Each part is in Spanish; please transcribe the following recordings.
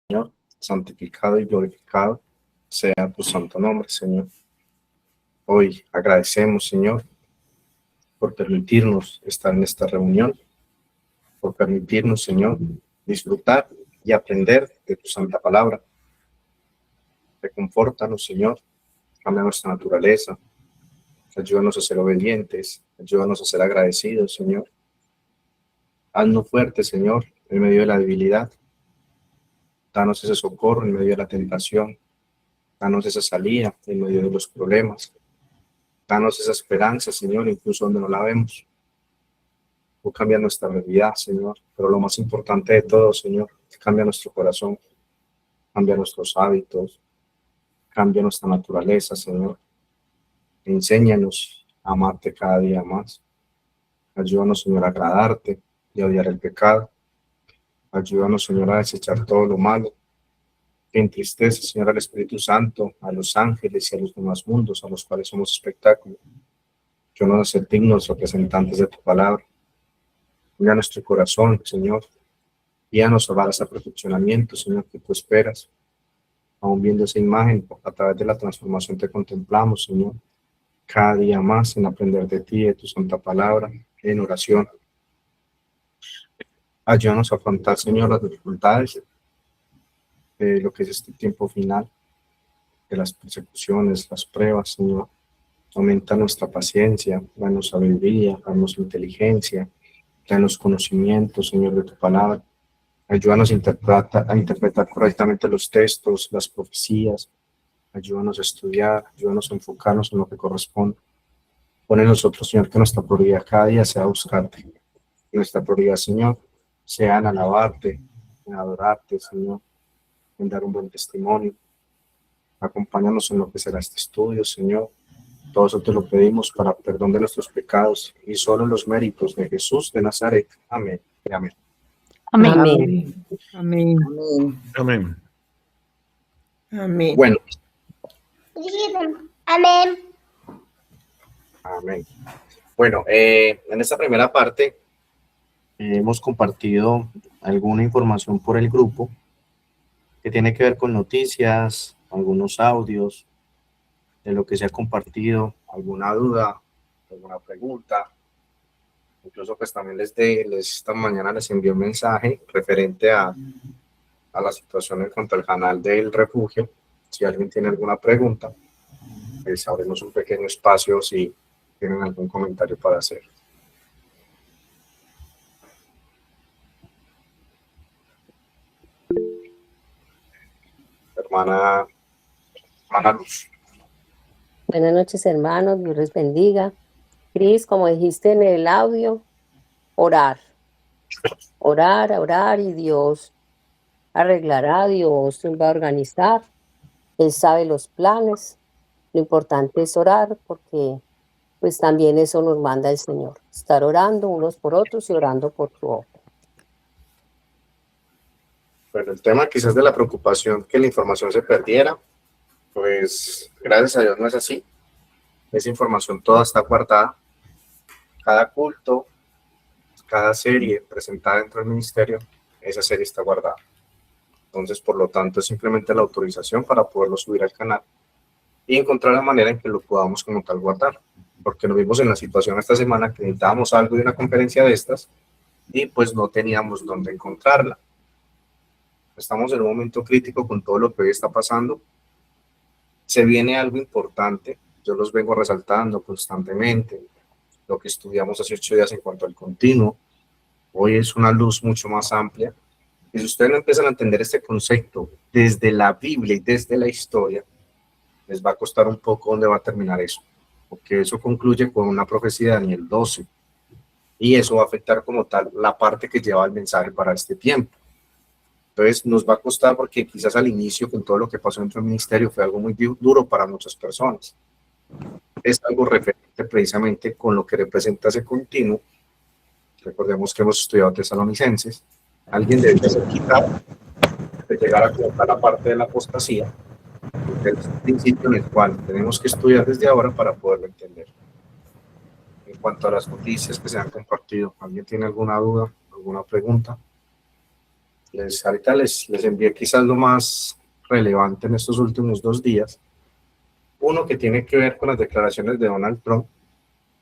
Señor, santificado y glorificado sea tu santo nombre, Señor. Hoy agradecemos, Señor, por permitirnos estar en esta reunión, por permitirnos, Señor, disfrutar y aprender de tu santa palabra. Reconfórtanos, Señor, cambia nuestra naturaleza, ayúdanos a ser obedientes, ayúdanos a ser agradecidos, Señor. Haznos fuertes, Señor, en medio de la debilidad. Danos ese socorro en medio de la tentación. Danos esa salida en medio de los problemas. Danos esa esperanza, Señor, incluso donde no la vemos. Tú cambia nuestra realidad, Señor. Pero lo más importante de todo, Señor, cambia nuestro corazón, cambia nuestros hábitos, cambia nuestra naturaleza, Señor. Enséñanos a amarte cada día más. Ayúdanos, Señor, a agradarte y a odiar el pecado. Ayúdanos, Señor, a desechar todo lo malo que entristece, Señor, al Espíritu Santo, a los ángeles y a los demás mundos a los cuales somos espectáculo. Ayúdanos a ser dignos representantes de tu palabra. Mira nuestro corazón, Señor. Guíanos a varas a perfeccionamiento, Señor, que tú esperas. Aún viendo esa imagen, a través de la transformación te contemplamos, Señor. Cada día más en aprender de ti, de tu santa palabra, en oración. Ayúdanos a afrontar, Señor, las dificultades de lo que es este tiempo final, de las persecuciones, las pruebas, Señor. Aumenta nuestra paciencia, danos sabiduría, danos inteligencia, danos conocimiento, Señor, de tu palabra. Ayúdanos a interpretar correctamente los textos, las profecías. Ayúdanos a estudiar, ayúdanos a enfocarnos en lo que corresponde. Pon en nosotros, Señor, que nuestra prioridad cada día sea buscarte. Que nuestra prioridad, Señor, sea en alabarte, en adorarte, Señor, en dar un buen testimonio. Acompáñanos en lo que será este estudio, Señor. Todo eso te lo pedimos para perdón de nuestros pecados y solo en los méritos de Jesús de Nazaret. Amén y amén. Amén. Amén. Amén. Amén. Amén. Bueno, Amén. amén. Bueno, en esta primera parte hemos compartido alguna información por el grupo que tiene que ver con noticias, algunos audios de lo que se ha compartido, alguna duda, alguna pregunta. Incluso pues también esta mañana les envié un mensaje referente a la situación en cuanto al canal del refugio. Si alguien tiene alguna pregunta, pues abrimos un pequeño espacio si tienen algún comentario para hacer. Hermana Luz. Buenas noches, hermanos. Dios les bendiga. Cris, como dijiste en el audio, orar. Orar y Dios arreglará, Dios va a organizar. Él sabe los planes. Lo importante es orar porque pues también eso nos manda el Señor. Estar orando unos por otros y orando por tu obra. Bueno, el tema quizás de la preocupación que la información se perdiera, pues gracias a Dios no es así. Esa información toda está guardada. Cada culto, cada serie presentada dentro del ministerio, esa serie está guardada. Entonces, por lo tanto, es simplemente la autorización para poderlo subir al canal y encontrar la manera en que lo podamos como tal guardar. Porque nos vimos en la situación esta semana que necesitábamos algo de una conferencia de estas y pues no teníamos dónde encontrarla. Estamos en un momento crítico con todo lo que hoy está pasando. Se viene algo importante, yo los vengo resaltando constantemente, lo que estudiamos hace 8 días en cuanto al continuo. Hoy es una luz mucho más amplia. Y si ustedes no empiezan a entender este concepto desde la Biblia y desde la historia, les va a costar un poco dónde va a terminar eso, porque eso concluye con una profecía de Daniel 12, y eso va a afectar como tal la parte que lleva el mensaje para este tiempo. Entonces nos va a costar porque quizás al inicio con todo lo que pasó dentro del ministerio fue algo muy duro para muchas personas. Es algo referente precisamente con lo que representa ese continuo. Recordemos que hemos estudiado Tesalonicenses. Alguien debe ser quitado de llegar a colocar la parte de la apostasía, porque es un principio en el cual tenemos que estudiar desde ahora para poderlo entender. En cuanto a las noticias que se han compartido, ¿alguien tiene alguna duda, alguna pregunta? Ahorita les envié quizás lo más relevante en estos últimos 2 días. Uno que tiene que ver con las declaraciones de Donald Trump,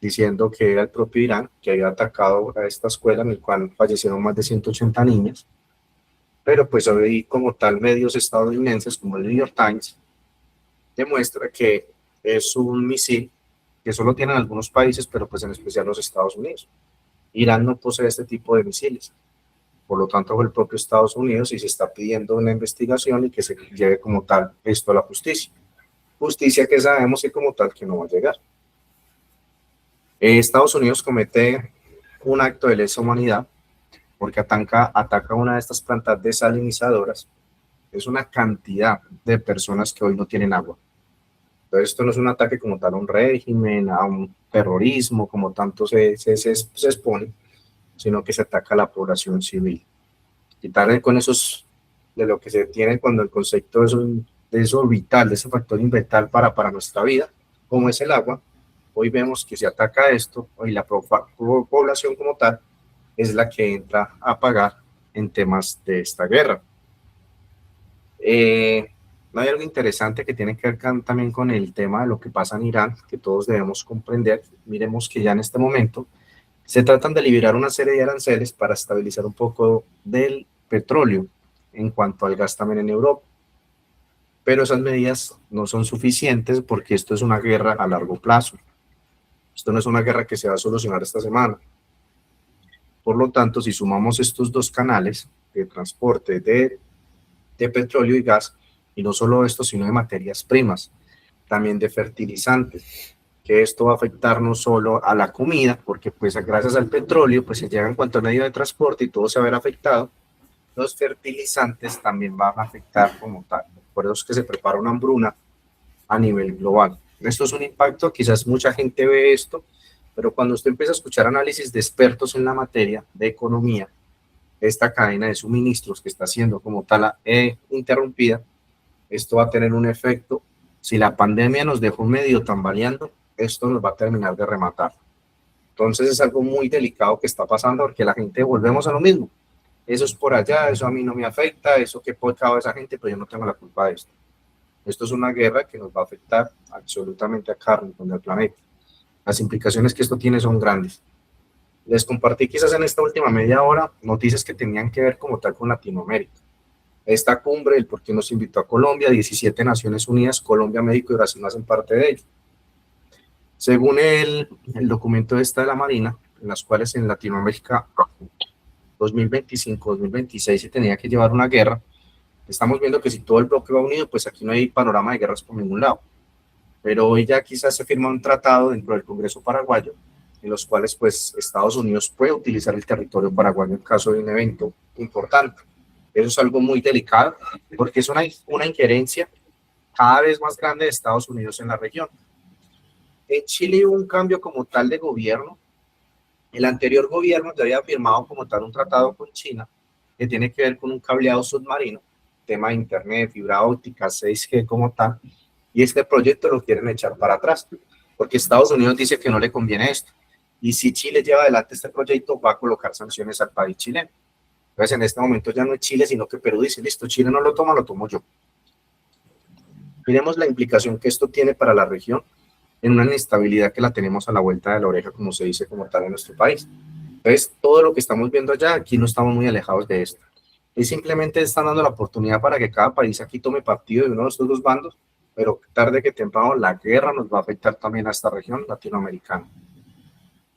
diciendo que era el propio Irán que había atacado a esta escuela en el cual fallecieron más de 180 niñas, pero pues hoy como tal medios estadounidenses como el New York Times demuestra que es un misil que solo tienen algunos países, pero pues en especial los Estados Unidos. Irán no posee este tipo de misiles, por lo tanto fue el propio Estados Unidos y se está pidiendo una investigación y que se lleve como tal esto a la justicia. Justicia que sabemos que como tal que no va a llegar. Estados Unidos comete un acto de lesa humanidad porque ataca una de estas plantas desalinizadoras. Es una cantidad de personas que hoy no tienen agua. Entonces esto no es un ataque como tal a un régimen, a un terrorismo, como tanto se expone, sino que se ataca a la población civil. Quitarle con esos, de lo que se tiene cuando el concepto de eso vital, de ese factor vital para nuestra vida, como es el agua. Hoy vemos que se ataca esto, hoy la población como tal es la que entra a pagar en temas de esta guerra. No hay algo interesante que tiene que ver también con el tema de lo que pasa en Irán, que todos debemos comprender. Miremos que ya en este momento se tratan de liberar una serie de aranceles para estabilizar un poco del petróleo en cuanto al gas también en Europa. Pero esas medidas no son suficientes porque esto es una guerra a largo plazo. Esto no es una guerra que se va a solucionar esta semana. Por lo tanto, si sumamos estos dos canales de transporte de petróleo y gas, y no solo esto, sino de materias primas, también de fertilizantes, que esto va a afectar no solo a la comida, porque pues gracias al petróleo pues se llega en cuanto a medio de transporte y todo se va a ver afectado, los fertilizantes también van a afectar como tal. Por eso es que se prepara una hambruna a nivel global. Esto es un impacto, quizás mucha gente ve esto, pero cuando usted empieza a escuchar análisis de expertos en la materia de economía, esta cadena de suministros que está siendo como tal interrumpida, esto va a tener un efecto. Si la pandemia nos dejó medio tambaleando, esto nos va a terminar de rematar. Entonces es algo muy delicado que está pasando porque la gente volvemos a lo mismo. Eso es por allá, eso a mí no me afecta, eso que pecado esa gente, pero yo no tengo la culpa de esto. Esto es una guerra que nos va a afectar absolutamente a Carrington, del planeta. Las implicaciones que esto tiene son grandes. Les compartí quizás en esta última media hora noticias que tenían que ver como tal con Latinoamérica. Esta cumbre, el por qué nos invitó a Colombia, 17 Naciones Unidas, Colombia, México y Brasil no hacen parte de ello. Según el documento de la Marina, en las cuales en Latinoamérica 2025-2026 se tenía que llevar una guerra, estamos viendo que si todo el bloque va unido, pues aquí no hay panorama de guerras por ningún lado. Pero hoy ya quizás se firma un tratado dentro del Congreso paraguayo, en los cuales pues Estados Unidos puede utilizar el territorio paraguayo en caso de un evento importante. Eso es algo muy delicado, porque es una injerencia cada vez más grande de Estados Unidos en la región. En Chile hubo un cambio como tal de gobierno. El anterior gobierno ya había firmado como tal un tratado con China que tiene que ver con un cableado submarino, tema de internet, fibra óptica, 6G como tal, y este proyecto lo quieren echar para atrás, porque Estados Unidos dice que no le conviene esto, y si Chile lleva adelante este proyecto va a colocar sanciones al país chileno. Entonces en este momento ya no es Chile, sino que Perú dice, listo, Chile no lo toma, lo tomo yo. Miremos la implicación que esto tiene para la región en una inestabilidad que la tenemos a la vuelta de la oreja, como se dice como tal en nuestro país. Entonces, todo lo que estamos viendo allá, aquí no estamos muy alejados de esto. Y simplemente están dando la oportunidad para que cada país aquí tome partido de uno de estos dos bandos, pero tarde que temprano la guerra nos va a afectar también a esta región latinoamericana.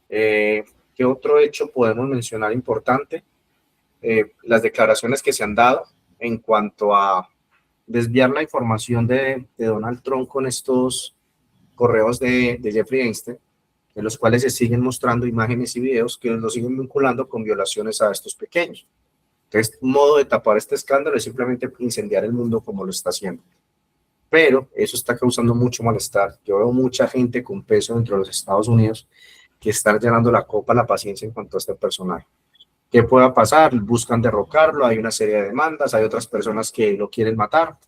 ¿Qué otro hecho podemos mencionar importante? Las declaraciones que se han dado en cuanto a desviar la información de Donald Trump con estos correos de Jeffrey Epstein, en los cuales se siguen mostrando imágenes y videos que nos siguen vinculando con violaciones a estos pequeños. Entonces, un modo de tapar este escándalo es simplemente incendiar el mundo como lo está haciendo. Pero eso está causando mucho malestar. Yo veo mucha gente con peso dentro de los Estados Unidos que está llenando la copa, la paciencia en cuanto a este personaje. ¿Qué pueda pasar? Buscan derrocarlo, hay una serie de demandas, hay otras personas que lo quieren matar.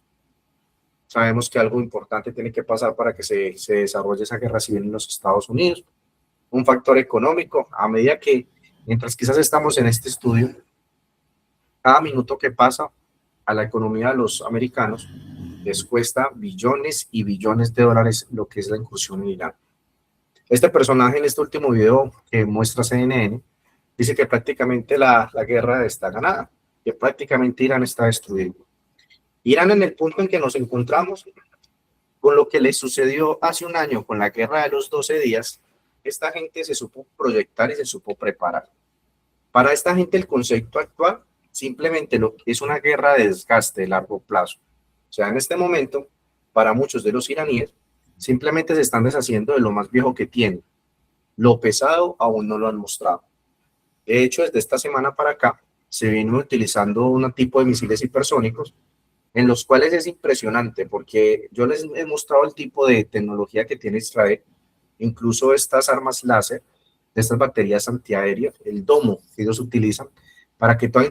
Sabemos que algo importante tiene que pasar para que se desarrolle esa guerra civil en los Estados Unidos. Un factor económico, a medida que, mientras quizás estamos en este estudio, Cada minuto que pasa a la economía de los americanos les cuesta billones y billones de dólares lo que es la incursión en Irán. Este personaje en este último video que muestra CNN dice que prácticamente la guerra está ganada, que prácticamente Irán está destruido. Irán, en el punto en que nos encontramos, con lo que le sucedió hace un año con la guerra de los 12 días, esta gente se supo proyectar y se supo preparar. Para esta gente el concepto actual simplemente es una guerra de desgaste de largo plazo. O sea, en este momento, para muchos de los iraníes, simplemente se están deshaciendo de lo más viejo que tienen. Lo pesado aún no lo han mostrado. De hecho, desde esta semana para acá, se vino utilizando un tipo de misiles hipersónicos en los cuales es impresionante porque yo les he mostrado el tipo de tecnología que tiene Israel, incluso estas armas láser, de estas baterías antiaéreas, el domo que ellos utilizan para que toda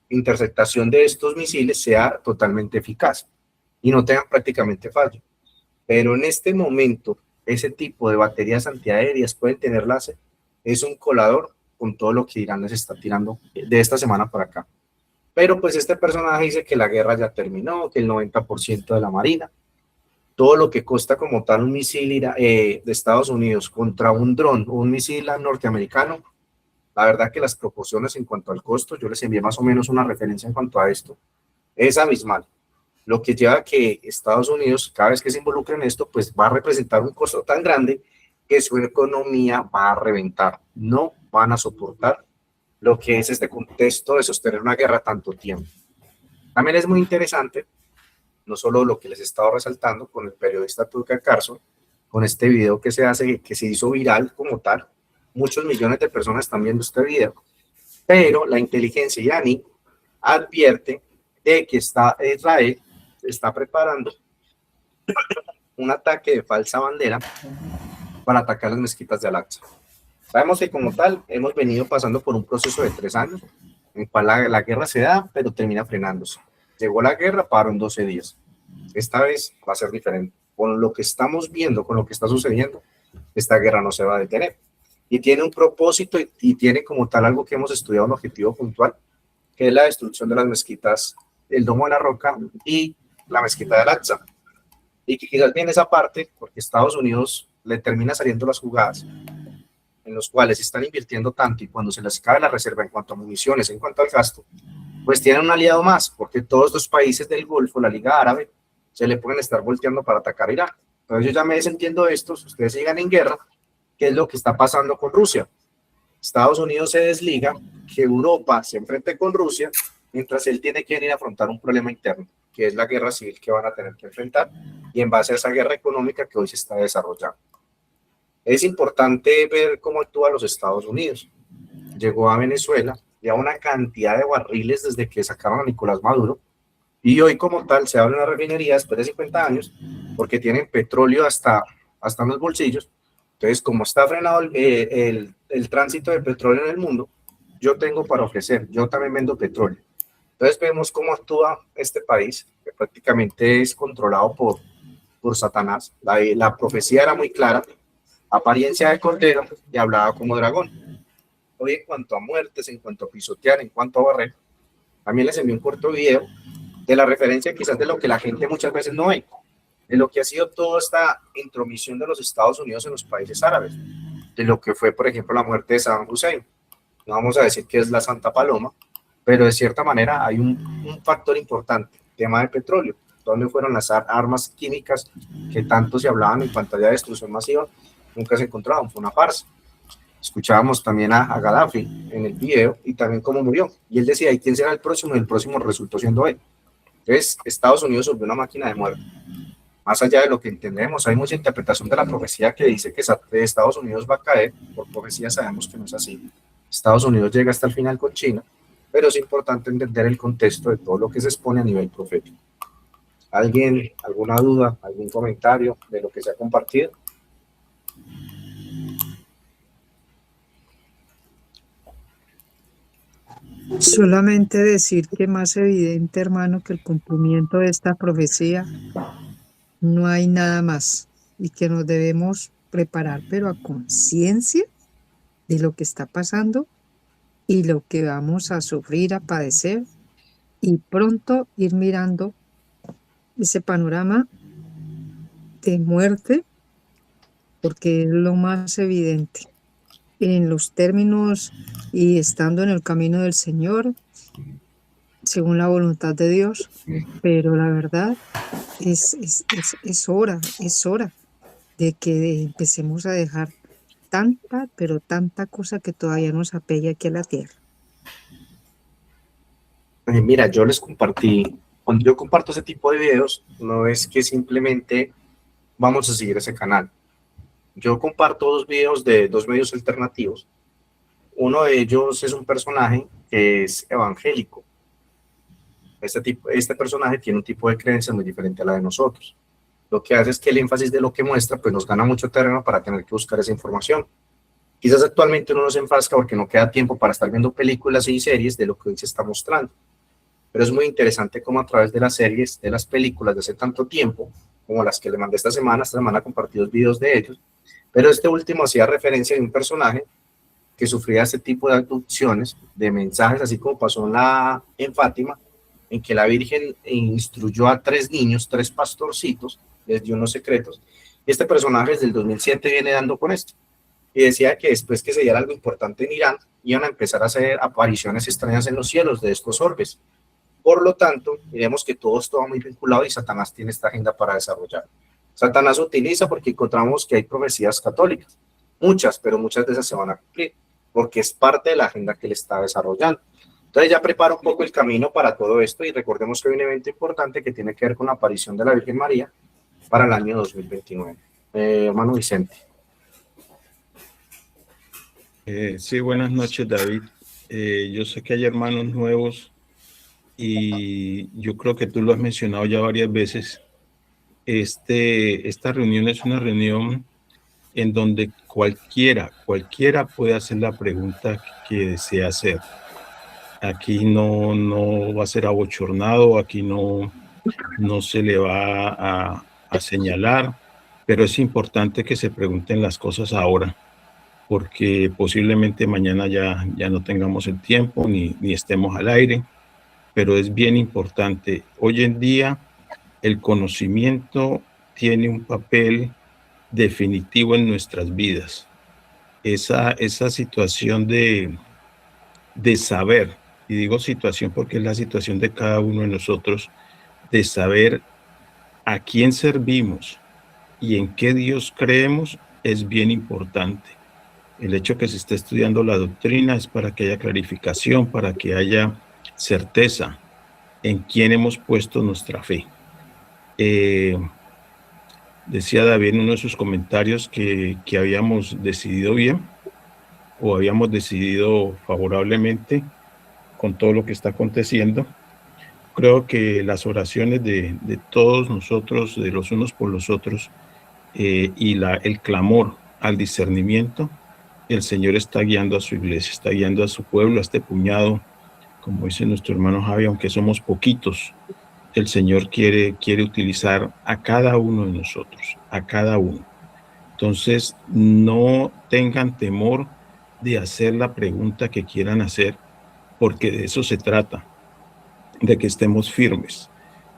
interceptación de estos misiles sea totalmente eficaz y no tengan prácticamente fallo. Pero en este momento, ese tipo de baterías antiaéreas pueden tener láser, es un colador con todo lo que Irán les está tirando de esta semana para acá. Pero pues este personaje dice que la guerra ya terminó, que el 90% de la marina, todo lo que cuesta como tal un misil de Estados Unidos contra un dron o un misil norteamericano, la verdad que las proporciones en cuanto al costo, yo les envié más o menos una referencia en cuanto a esto, es abismal. Lo que lleva a que Estados Unidos, cada vez que se involucre en esto, pues va a representar un costo tan grande que su economía va a reventar. No van a soportar lo que es este contexto de sostener una guerra tanto tiempo. También es muy interesante, no solo lo que les he estado resaltando con el periodista Tucker Carlson, con este video que se hizo viral como tal, muchos millones de personas están viendo este video, pero la inteligencia iraní advierte de que Israel está preparando un ataque de falsa bandera para atacar las mezquitas de Al-Aqsa. Sabemos que como tal hemos venido pasando por un proceso de 3 años en el cual la guerra se da, pero termina frenándose. Llegó la guerra, paró en 12 días. Esta vez va a ser diferente. Con lo que estamos viendo, con lo que está sucediendo, esta guerra no se va a detener. Y tiene un propósito y tiene como tal algo que hemos estudiado, un objetivo puntual, que es la destrucción de las mezquitas, el Domo de la Roca y la mezquita de Al-Aqsa. Y que quizás viene esa parte, porque Estados Unidos le termina saliendo las jugadas, en los cuales están invirtiendo tanto y cuando se les cae la reserva en cuanto a municiones, en cuanto al gasto, pues tienen un aliado más, porque todos los países del Golfo, la Liga Árabe, se le pueden estar volteando para atacar a Irán. Entonces yo ya me desentiendo estos, ustedes sigan en guerra, ¿qué es lo que está pasando con Rusia? Estados Unidos se desliga, que Europa se enfrente con Rusia, mientras él tiene que venir a afrontar un problema interno, que es la guerra civil que van a tener que enfrentar, y en base a esa guerra económica que hoy se está desarrollando. Es importante ver cómo actúa los Estados Unidos. Llegó a Venezuela, ya una cantidad de barriles desde que sacaron a Nicolás Maduro, y hoy como tal se abre una refinería después de 50 años, porque tienen petróleo hasta en los bolsillos. Entonces, como está frenado el tránsito de petróleo en el mundo, yo tengo para ofrecer, yo también vendo petróleo. Entonces vemos cómo actúa este país, que prácticamente es controlado por Satanás. La profecía era muy clara, apariencia de cordero y hablaba como dragón. Hoy en cuanto a muertes, en cuanto a pisotear, en cuanto a barrer, también les envié un corto video de la referencia quizás de lo que la gente muchas veces no ve, de lo que ha sido toda esta intromisión de los Estados Unidos en los países árabes, de lo que fue, por ejemplo, la muerte de Saddam Hussein. No vamos a decir que es la Santa Paloma, pero de cierta manera hay un factor importante, tema del petróleo. ¿Dónde fueron las armas químicas que tanto se hablaban en cuanto a la destrucción masiva? Nunca se encontraron, fue una farsa. Escuchábamos también a Gaddafi en el video y también cómo murió. Y él decía, ¿y quién será el próximo? Y el próximo resultó siendo él. Entonces, Estados Unidos volvió una máquina de muerte. Más allá de lo que entendemos, hay mucha interpretación de la profecía que dice que Estados Unidos va a caer. Por profecía sabemos que no es así. Estados Unidos llega hasta el final con China, pero es importante entender el contexto de todo lo que se expone a nivel profético. ¿Alguien, alguna duda, algún comentario de lo que se ha compartido? Solamente decir que más evidente, hermano, que el cumplimiento de esta profecía, no hay nada más y que nos debemos preparar, pero a conciencia de lo que está pasando y lo que vamos a sufrir, a padecer y pronto ir mirando ese panorama de muerte, porque es lo más evidente en los términos y estando en el camino del Señor, según la voluntad de Dios. Pero la verdad es hora de que empecemos a dejar tanta, pero tanta cosa que todavía nos apega aquí a la tierra. Mira, yo les compartí, cuando yo comparto ese tipo de videos, no es que simplemente vamos a seguir ese canal. Yo comparto dos videos de dos medios alternativos. Uno de ellos es un personaje que es evangélico. Este personaje tiene un tipo de creencia muy diferente a la de nosotros. Lo que hace es que el énfasis de lo que muestra pues nos gana mucho terreno para tener que buscar esa información. Quizás actualmente uno no se enfrasca porque no queda tiempo para estar viendo películas y series de lo que hoy se está mostrando. Pero es muy interesante cómo a través de las series, de las películas de hace tanto tiempo, como las que le mandé esta semana compartí dos videos de ellos, pero este último hacía referencia de un personaje que sufría este tipo de abducciones, de mensajes, así como pasó en Fátima, en que la Virgen instruyó a 3 niños, 3 pastorcitos, les dio unos secretos, y este personaje desde el 2007 viene dando con esto, y decía que después que se diera algo importante en Irán, iban a empezar a hacer apariciones extrañas en los cielos de estos orbes. Por lo tanto, miremos que todo está muy vinculado y Satanás tiene esta agenda para desarrollar. Satanás utiliza porque encontramos que hay profecías católicas, muchas, pero muchas de esas se van a cumplir, porque es parte de la agenda que él está desarrollando. Entonces ya prepara un poco el camino para todo esto y recordemos que hay un evento importante que tiene que ver con la aparición de la Virgen María para el año 2029. Hermano Vicente. Sí, buenas noches, David. Yo sé que hay hermanos nuevos y yo creo que tú lo has mencionado ya varias veces. Esta reunión es una reunión en donde cualquiera puede hacer la pregunta que desea hacer. Aquí no va a ser abochornado, aquí no se le va a señalar, pero es importante que se pregunten las cosas ahora, porque posiblemente mañana ya no tengamos el tiempo ni estemos al aire, pero es bien importante. Hoy en día el conocimiento tiene un papel definitivo en nuestras vidas. Esa situación de saber, y digo situación porque es la situación de cada uno de nosotros, de saber a quién servimos y en qué Dios creemos, es bien importante. El hecho que se esté estudiando la doctrina es para que haya clarificación, para que haya certeza en quién hemos puesto nuestra fe. Decía David en uno de sus comentarios que habíamos decidido bien o habíamos decidido favorablemente con todo lo que está aconteciendo. Creo que las oraciones de todos nosotros, de los unos por los otros, y el clamor al discernimiento, el Señor está guiando a su iglesia, está guiando a su pueblo, a este puñado, como dice nuestro hermano Javi, aunque somos poquitos, el Señor quiere utilizar a cada uno de nosotros, a cada uno. Entonces, no tengan temor de hacer la pregunta que quieran hacer, porque de eso se trata, de que estemos firmes.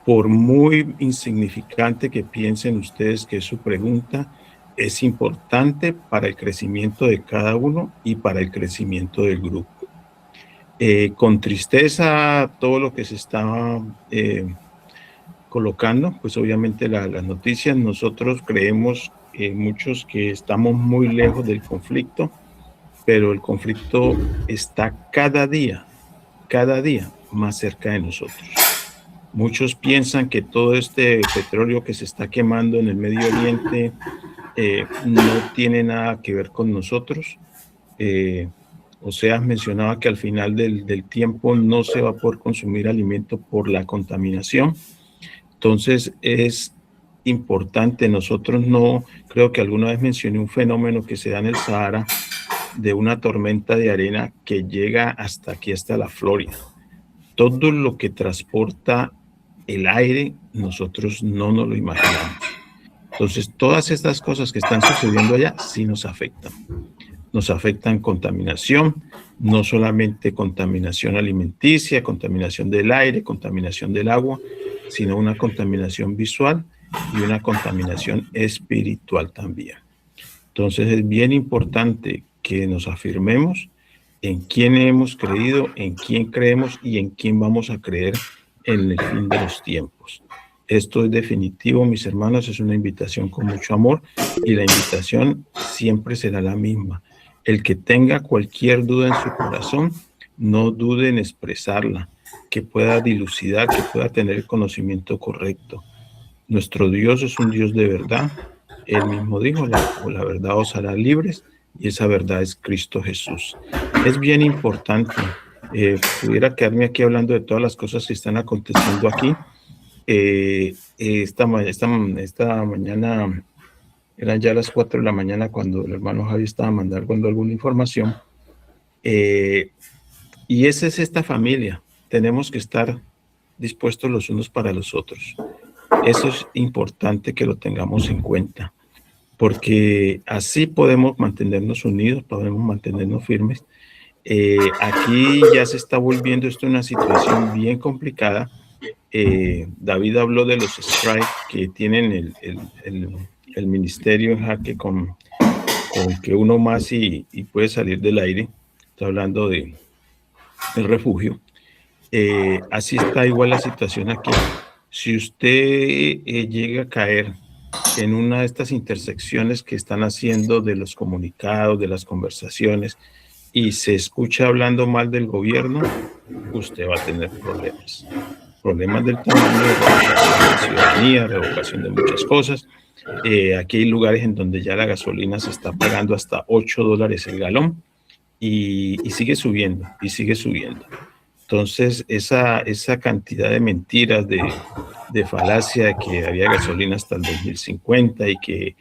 Por muy insignificante que piensen ustedes que es su pregunta, es importante para el crecimiento de cada uno y para el crecimiento del grupo. Con tristeza, todo lo que se está colocando, pues obviamente las noticias, nosotros creemos muchos que estamos muy lejos del conflicto, pero el conflicto está cada día más cerca de nosotros. Muchos piensan que todo este petróleo que se está quemando en el Medio Oriente no tiene nada que ver con nosotros. Oseas mencionaba que al final del tiempo no se va a poder consumir alimento por la contaminación. Entonces es importante, nosotros no, creo que alguna vez mencioné un fenómeno que se da en el Sahara de una tormenta de arena que llega hasta aquí, hasta la Florida. Todo lo que transporta el aire, nosotros no nos lo imaginamos. Entonces, todas estas cosas que están sucediendo allá sí nos afectan. nos afectan contaminación, no solamente contaminación alimenticia, contaminación del aire, contaminación del agua, sino una contaminación visual y una contaminación espiritual también. Entonces es bien importante que nos afirmemos en quién hemos creído, en quién creemos y en quién vamos a creer en el fin de los tiempos. Esto es definitivo, mis hermanos, es una invitación con mucho amor y la invitación siempre será la misma. El que tenga cualquier duda en su corazón, no dude en expresarla, que pueda dilucidar, que pueda tener el conocimiento correcto. Nuestro Dios es un Dios de verdad. Él mismo dijo, la verdad os hará libres, y esa verdad es Cristo Jesús. Es bien importante. Pudiera quedarme aquí hablando de todas las cosas que están aconteciendo aquí. Esta mañana, eran ya las 4 de la mañana cuando el hermano Javi estaba mandando alguna información. Y esa es esta familia. Tenemos que estar dispuestos los unos para los otros. Eso es importante que lo tengamos en cuenta, porque así podemos mantenernos unidos, podemos mantenernos firmes. Aquí ya se está volviendo esto una situación bien complicada. David habló de los strikes que tienen el ministerio en jaque con que uno más y puede salir del aire. Está hablando de el refugio. Así está igual la situación aquí. Si usted llega a caer en una de estas intersecciones que están haciendo de los comunicados, de las conversaciones, y se escucha hablando mal del gobierno, usted va a tener problemas. Problemas del tamaño de revocación de ciudadanía, revocación de muchas cosas. Aquí hay lugares en donde ya la gasolina se está pagando hasta $8 el galón y sigue subiendo, y sigue subiendo. Entonces, esa cantidad de mentiras, de falacia de que había gasolina hasta el 2050 y que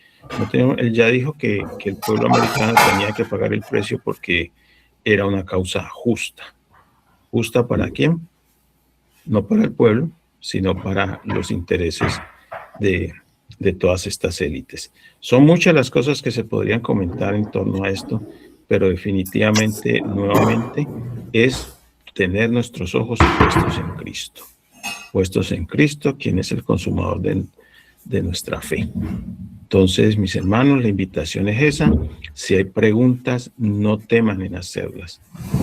él ya dijo que el pueblo americano tenía que pagar el precio porque era una causa justa. ¿Justa para quién? No para el pueblo, sino para los intereses de todas estas élites. Son muchas las cosas que se podrían comentar en torno a esto, pero definitivamente, nuevamente, es tener nuestros ojos puestos en Cristo. Puestos en Cristo, quien es el consumador de nuestra fe. Entonces, mis hermanos, la invitación es esa. Si hay preguntas, no teman en hacerlas,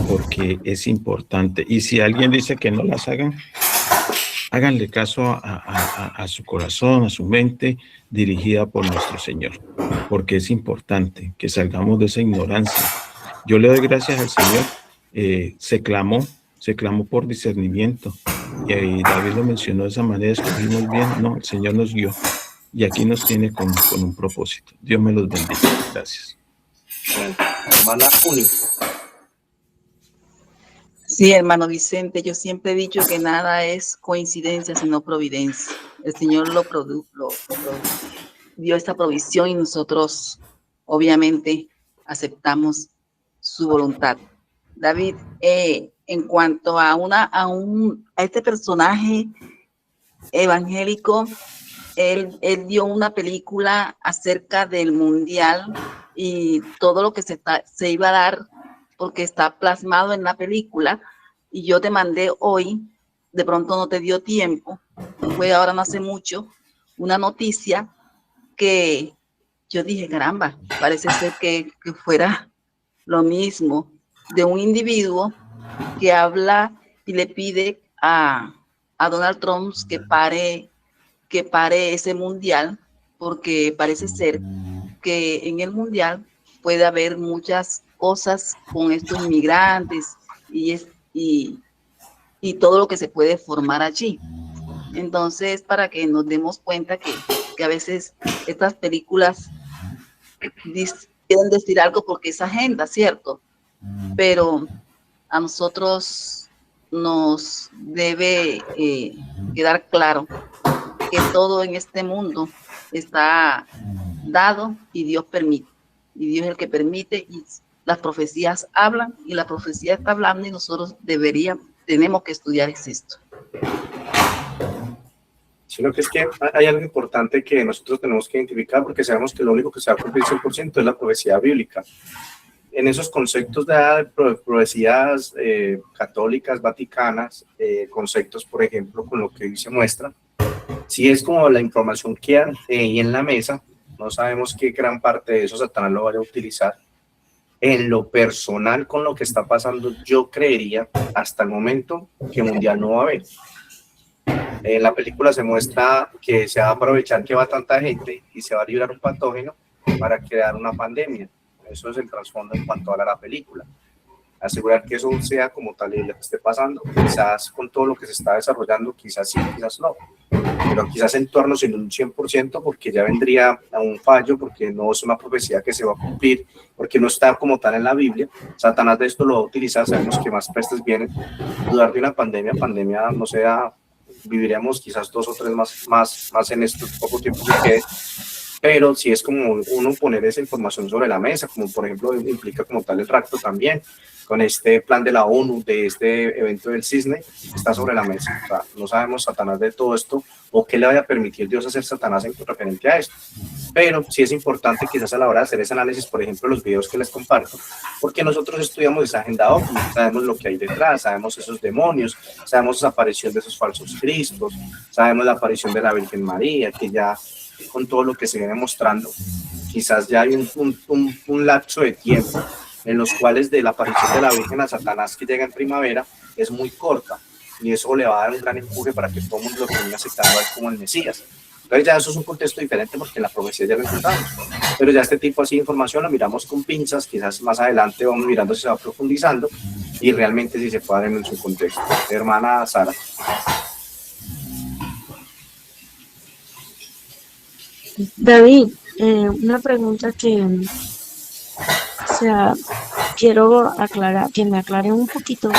porque es importante. Y si alguien dice que no las hagan, háganle caso a su corazón, a su mente, dirigida por nuestro Señor, porque es importante que salgamos de esa ignorancia. Yo le doy gracias al Señor. Se clamó por discernimiento. Y David lo mencionó de esa manera, escogimos bien. No, el Señor nos guió. Y aquí nos tiene con un propósito. Dios me los bendiga. Gracias. Hermana Juni. Sí, hermano Vicente, yo siempre he dicho que nada es coincidencia, sino providencia. El Señor dio esta provisión y nosotros, obviamente, aceptamos su voluntad. David, en cuanto a este personaje evangélico, él dio una película acerca del mundial y todo lo que se iba a dar, porque está plasmado en la película, y yo te mandé hoy, de pronto no te dio tiempo, fue ahora no hace mucho, una noticia que yo dije, caramba, parece ser que fuera lo mismo, de un individuo que habla y le pide a Donald Trump que pare ese mundial, porque parece ser que en el mundial puede haber muchas cosas con estos inmigrantes y todo lo que se puede formar allí. Entonces, para que nos demos cuenta que a veces estas películas quieren decir algo porque es agenda, ¿cierto? Pero a nosotros nos debe quedar claro que todo en este mundo está dado y Dios permite. Y Dios es el que permite, y las profecías hablan, y la profecía está hablando, y nosotros tenemos que estudiar esto. Sino que es que hay algo importante que nosotros tenemos que identificar, porque sabemos que lo único que se va a cumplir 100% es la profecía bíblica. en esos conceptos de profecías católicas, vaticanas, conceptos, por ejemplo, con lo que hoy se muestra, si es como la información que hay ahí en la mesa, no sabemos qué gran parte de eso Satanás lo vaya a utilizar. En lo personal, con lo que está pasando, yo creería hasta el momento que mundial no va a haber. En la película se muestra que se va a aprovechar que va tanta gente y se va a librar un patógeno para crear una pandemia. Eso es el trasfondo en cuanto a la película. Asegurar que eso sea como tal y lo que esté pasando, quizás con todo lo que se está desarrollando, quizás sí, quizás no, pero quizás en torno sin un 100%, porque ya vendría a un fallo, porque no es una profecía que se va a cumplir, porque no está como tal en la Biblia. Satanás de esto lo va a utilizar, sabemos que más pestes vienen. Dudar de una pandemia no sea, viviríamos quizás 2 o 3 más en este poco tiempo que quede. Pero si es como uno poner esa información sobre la mesa, como por ejemplo implica como tal el rapto también, con este plan de la ONU, de este evento del cisne, está sobre la mesa. O sea, no sabemos Satanás de todo esto o qué le vaya a permitir Dios hacer Satanás en referente a esto. Pero sí es importante quizás a la hora de hacer ese análisis, por ejemplo, los videos que les comparto, porque nosotros estudiamos esa agenda OVNI, sabemos lo que hay detrás, sabemos esos demonios, sabemos esa aparición de esos falsos cristos, sabemos la aparición de la Virgen María, que ya con todo lo que se viene mostrando, quizás ya hay un lapso de tiempo en los cuales de la aparición de la Virgen a Satanás que llega en primavera es muy corta, y eso le va a dar un gran empuje para que todo el mundo lo termine aceptando como el Mesías. Entonces ya eso es un contexto diferente porque en la profecía ya lo encontramos, pero ya este tipo así de información lo miramos con pinzas, quizás más adelante vamos mirando si se va profundizando y realmente si se puede dar en su contexto. Hermana Sara. David, una pregunta que, o sea, quiero aclarar, que me aclare un poquito.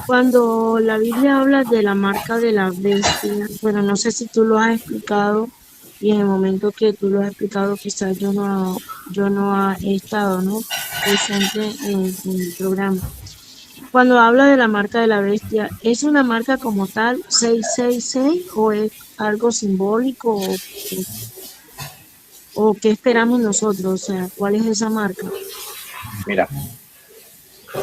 Cuando la Biblia habla de la marca de la bestia, bueno, no sé si tú lo has explicado y en el momento que tú lo has explicado, quizás yo no he estado, ¿no?, presente en el programa. Cuando habla de la marca de la bestia, ¿es una marca como tal, 666, o es algo simbólico, o qué esperamos nosotros? O sea, ¿cuál es esa marca? Mira,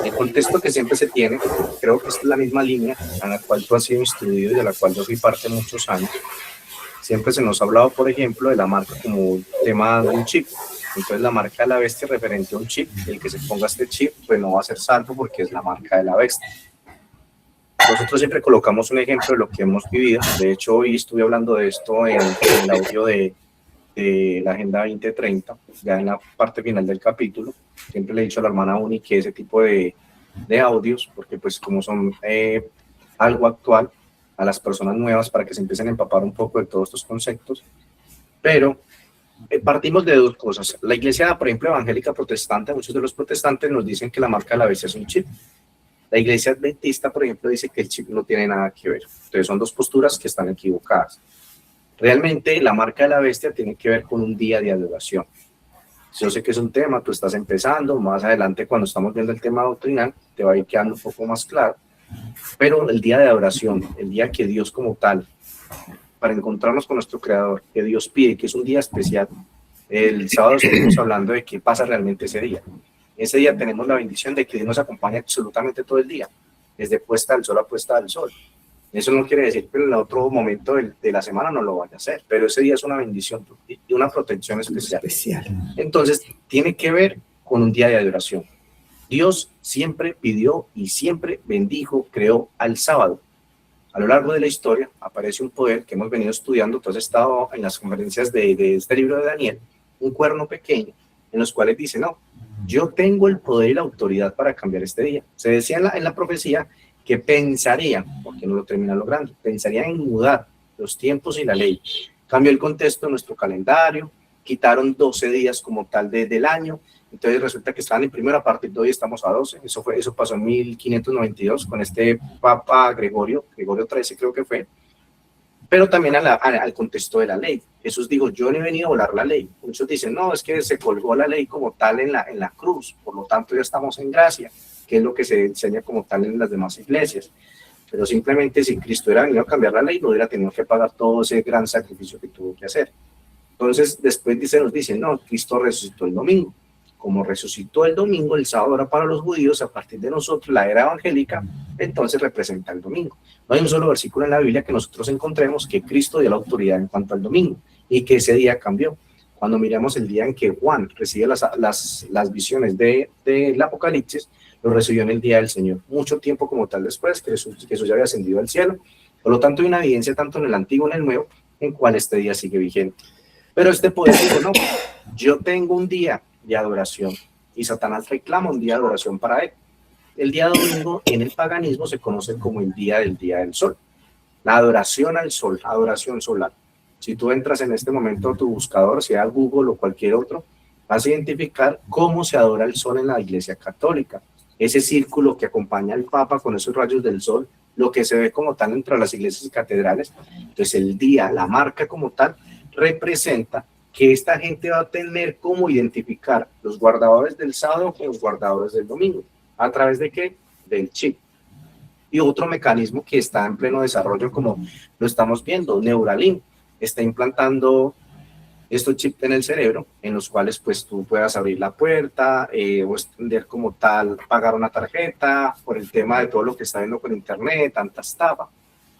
el contexto que siempre se tiene, creo que es la misma línea a la cual tú has sido instruido y de la cual yo fui parte muchos años. Siempre se nos ha hablado, por ejemplo, de la marca como un tema de un chip. Entonces la marca de la bestia referente a un chip, el que se ponga este chip, pues no va a ser salvo porque es la marca de la bestia. Nosotros siempre colocamos un ejemplo de lo que hemos vivido. De hecho, hoy estuve hablando de esto en el audio de la Agenda 2030, ya en la parte final del capítulo. Siempre le he dicho a la hermana Uni que ese tipo de audios, porque pues como son algo actual a las personas nuevas para que se empiecen a empapar un poco de todos estos conceptos, pero partimos de 2 cosas. La iglesia, por ejemplo, evangélica protestante, muchos de los protestantes nos dicen que la marca de la bestia es un chip. La iglesia adventista, por ejemplo, dice que el chip no tiene nada que ver. Entonces son 2 posturas que están equivocadas. Realmente la marca de la bestia tiene que ver con un día de adoración. Yo sé que es un tema, tú estás empezando, más adelante cuando estamos viendo el tema doctrinal te va a ir quedando un poco más claro, pero el día de adoración, el día que Dios como tal, para encontrarnos con nuestro Creador, que Dios pide, que es un día especial. El sábado estuvimos hablando de qué pasa realmente ese día. Ese día tenemos la bendición de que Dios nos acompaña absolutamente todo el día, desde puesta del sol a puesta del sol. Eso no quiere decir que en otro momento de la semana no lo vaya a hacer, pero ese día es una bendición y una protección especial. Entonces, tiene que ver con un día de adoración. Dios siempre pidió y siempre bendijo, creó al sábado. A lo largo de la historia aparece un poder que hemos venido estudiando. Tú has estado en las conferencias de este libro de Daniel, un cuerno pequeño, en los cuales dice, no, yo tengo el poder y la autoridad para cambiar este día. Se decía en la profecía que pensarían, porque no lo terminan logrando, pensarían en mudar los tiempos y la ley. Cambió el contexto de nuestro calendario, quitaron 12 días como tal del año, entonces resulta que estaban en primero, a partir de hoy estamos a 12, eso pasó en 1592 con este Papa Gregorio XIII creo que fue, pero también al contexto de la ley. Jesús dijo, yo no he venido a volar la ley. Muchos dicen, no, es que se colgó la ley como tal en la cruz, por lo tanto ya estamos en gracia, que es lo que se enseña como tal en las demás iglesias. Pero simplemente si Cristo hubiera venido a cambiar la ley, no hubiera tenido que pagar todo ese gran sacrificio que tuvo que hacer. Entonces, después nos dicen, no, Cristo resucitó el domingo. como resucitó el domingo, el sábado era para los judíos, a partir de nosotros, la era evangélica, entonces representa el domingo. No hay un solo versículo en la Biblia que nosotros encontremos que Cristo dio la autoridad en cuanto al domingo y que ese día cambió. Cuando miramos el día en que Juan recibe las visiones del Apocalipsis, lo recibió en el día del Señor, mucho tiempo como tal después, que Jesús ya había ascendido al cielo. Por lo tanto, hay una evidencia tanto en el Antiguo como en el Nuevo, en cual este día sigue vigente. Pero este poder dijo, no, yo tengo un día de adoración, y Satanás reclama un día de adoración para él. El día domingo en el paganismo se conoce como el día del sol, la adoración al sol, adoración solar. Si tú entras en este momento a tu buscador, sea Google o cualquier otro, vas a identificar cómo se adora el sol en la Iglesia Católica. Ese círculo que acompaña al Papa con esos rayos del sol, lo que se ve como tal entre las iglesias y catedrales. Entonces el día, la marca como tal, representa que esta gente va a tener cómo identificar los guardadores del sábado y los guardadores del domingo. ¿A través de qué? Del chip. Y otro mecanismo que está en pleno desarrollo, como lo estamos viendo, Neuralink, está implantando estos chips en el cerebro, en los cuales pues tú puedas abrir la puerta o extender como tal, pagar una tarjeta, por el tema de todo lo que está viendo con internet, tanta estafa.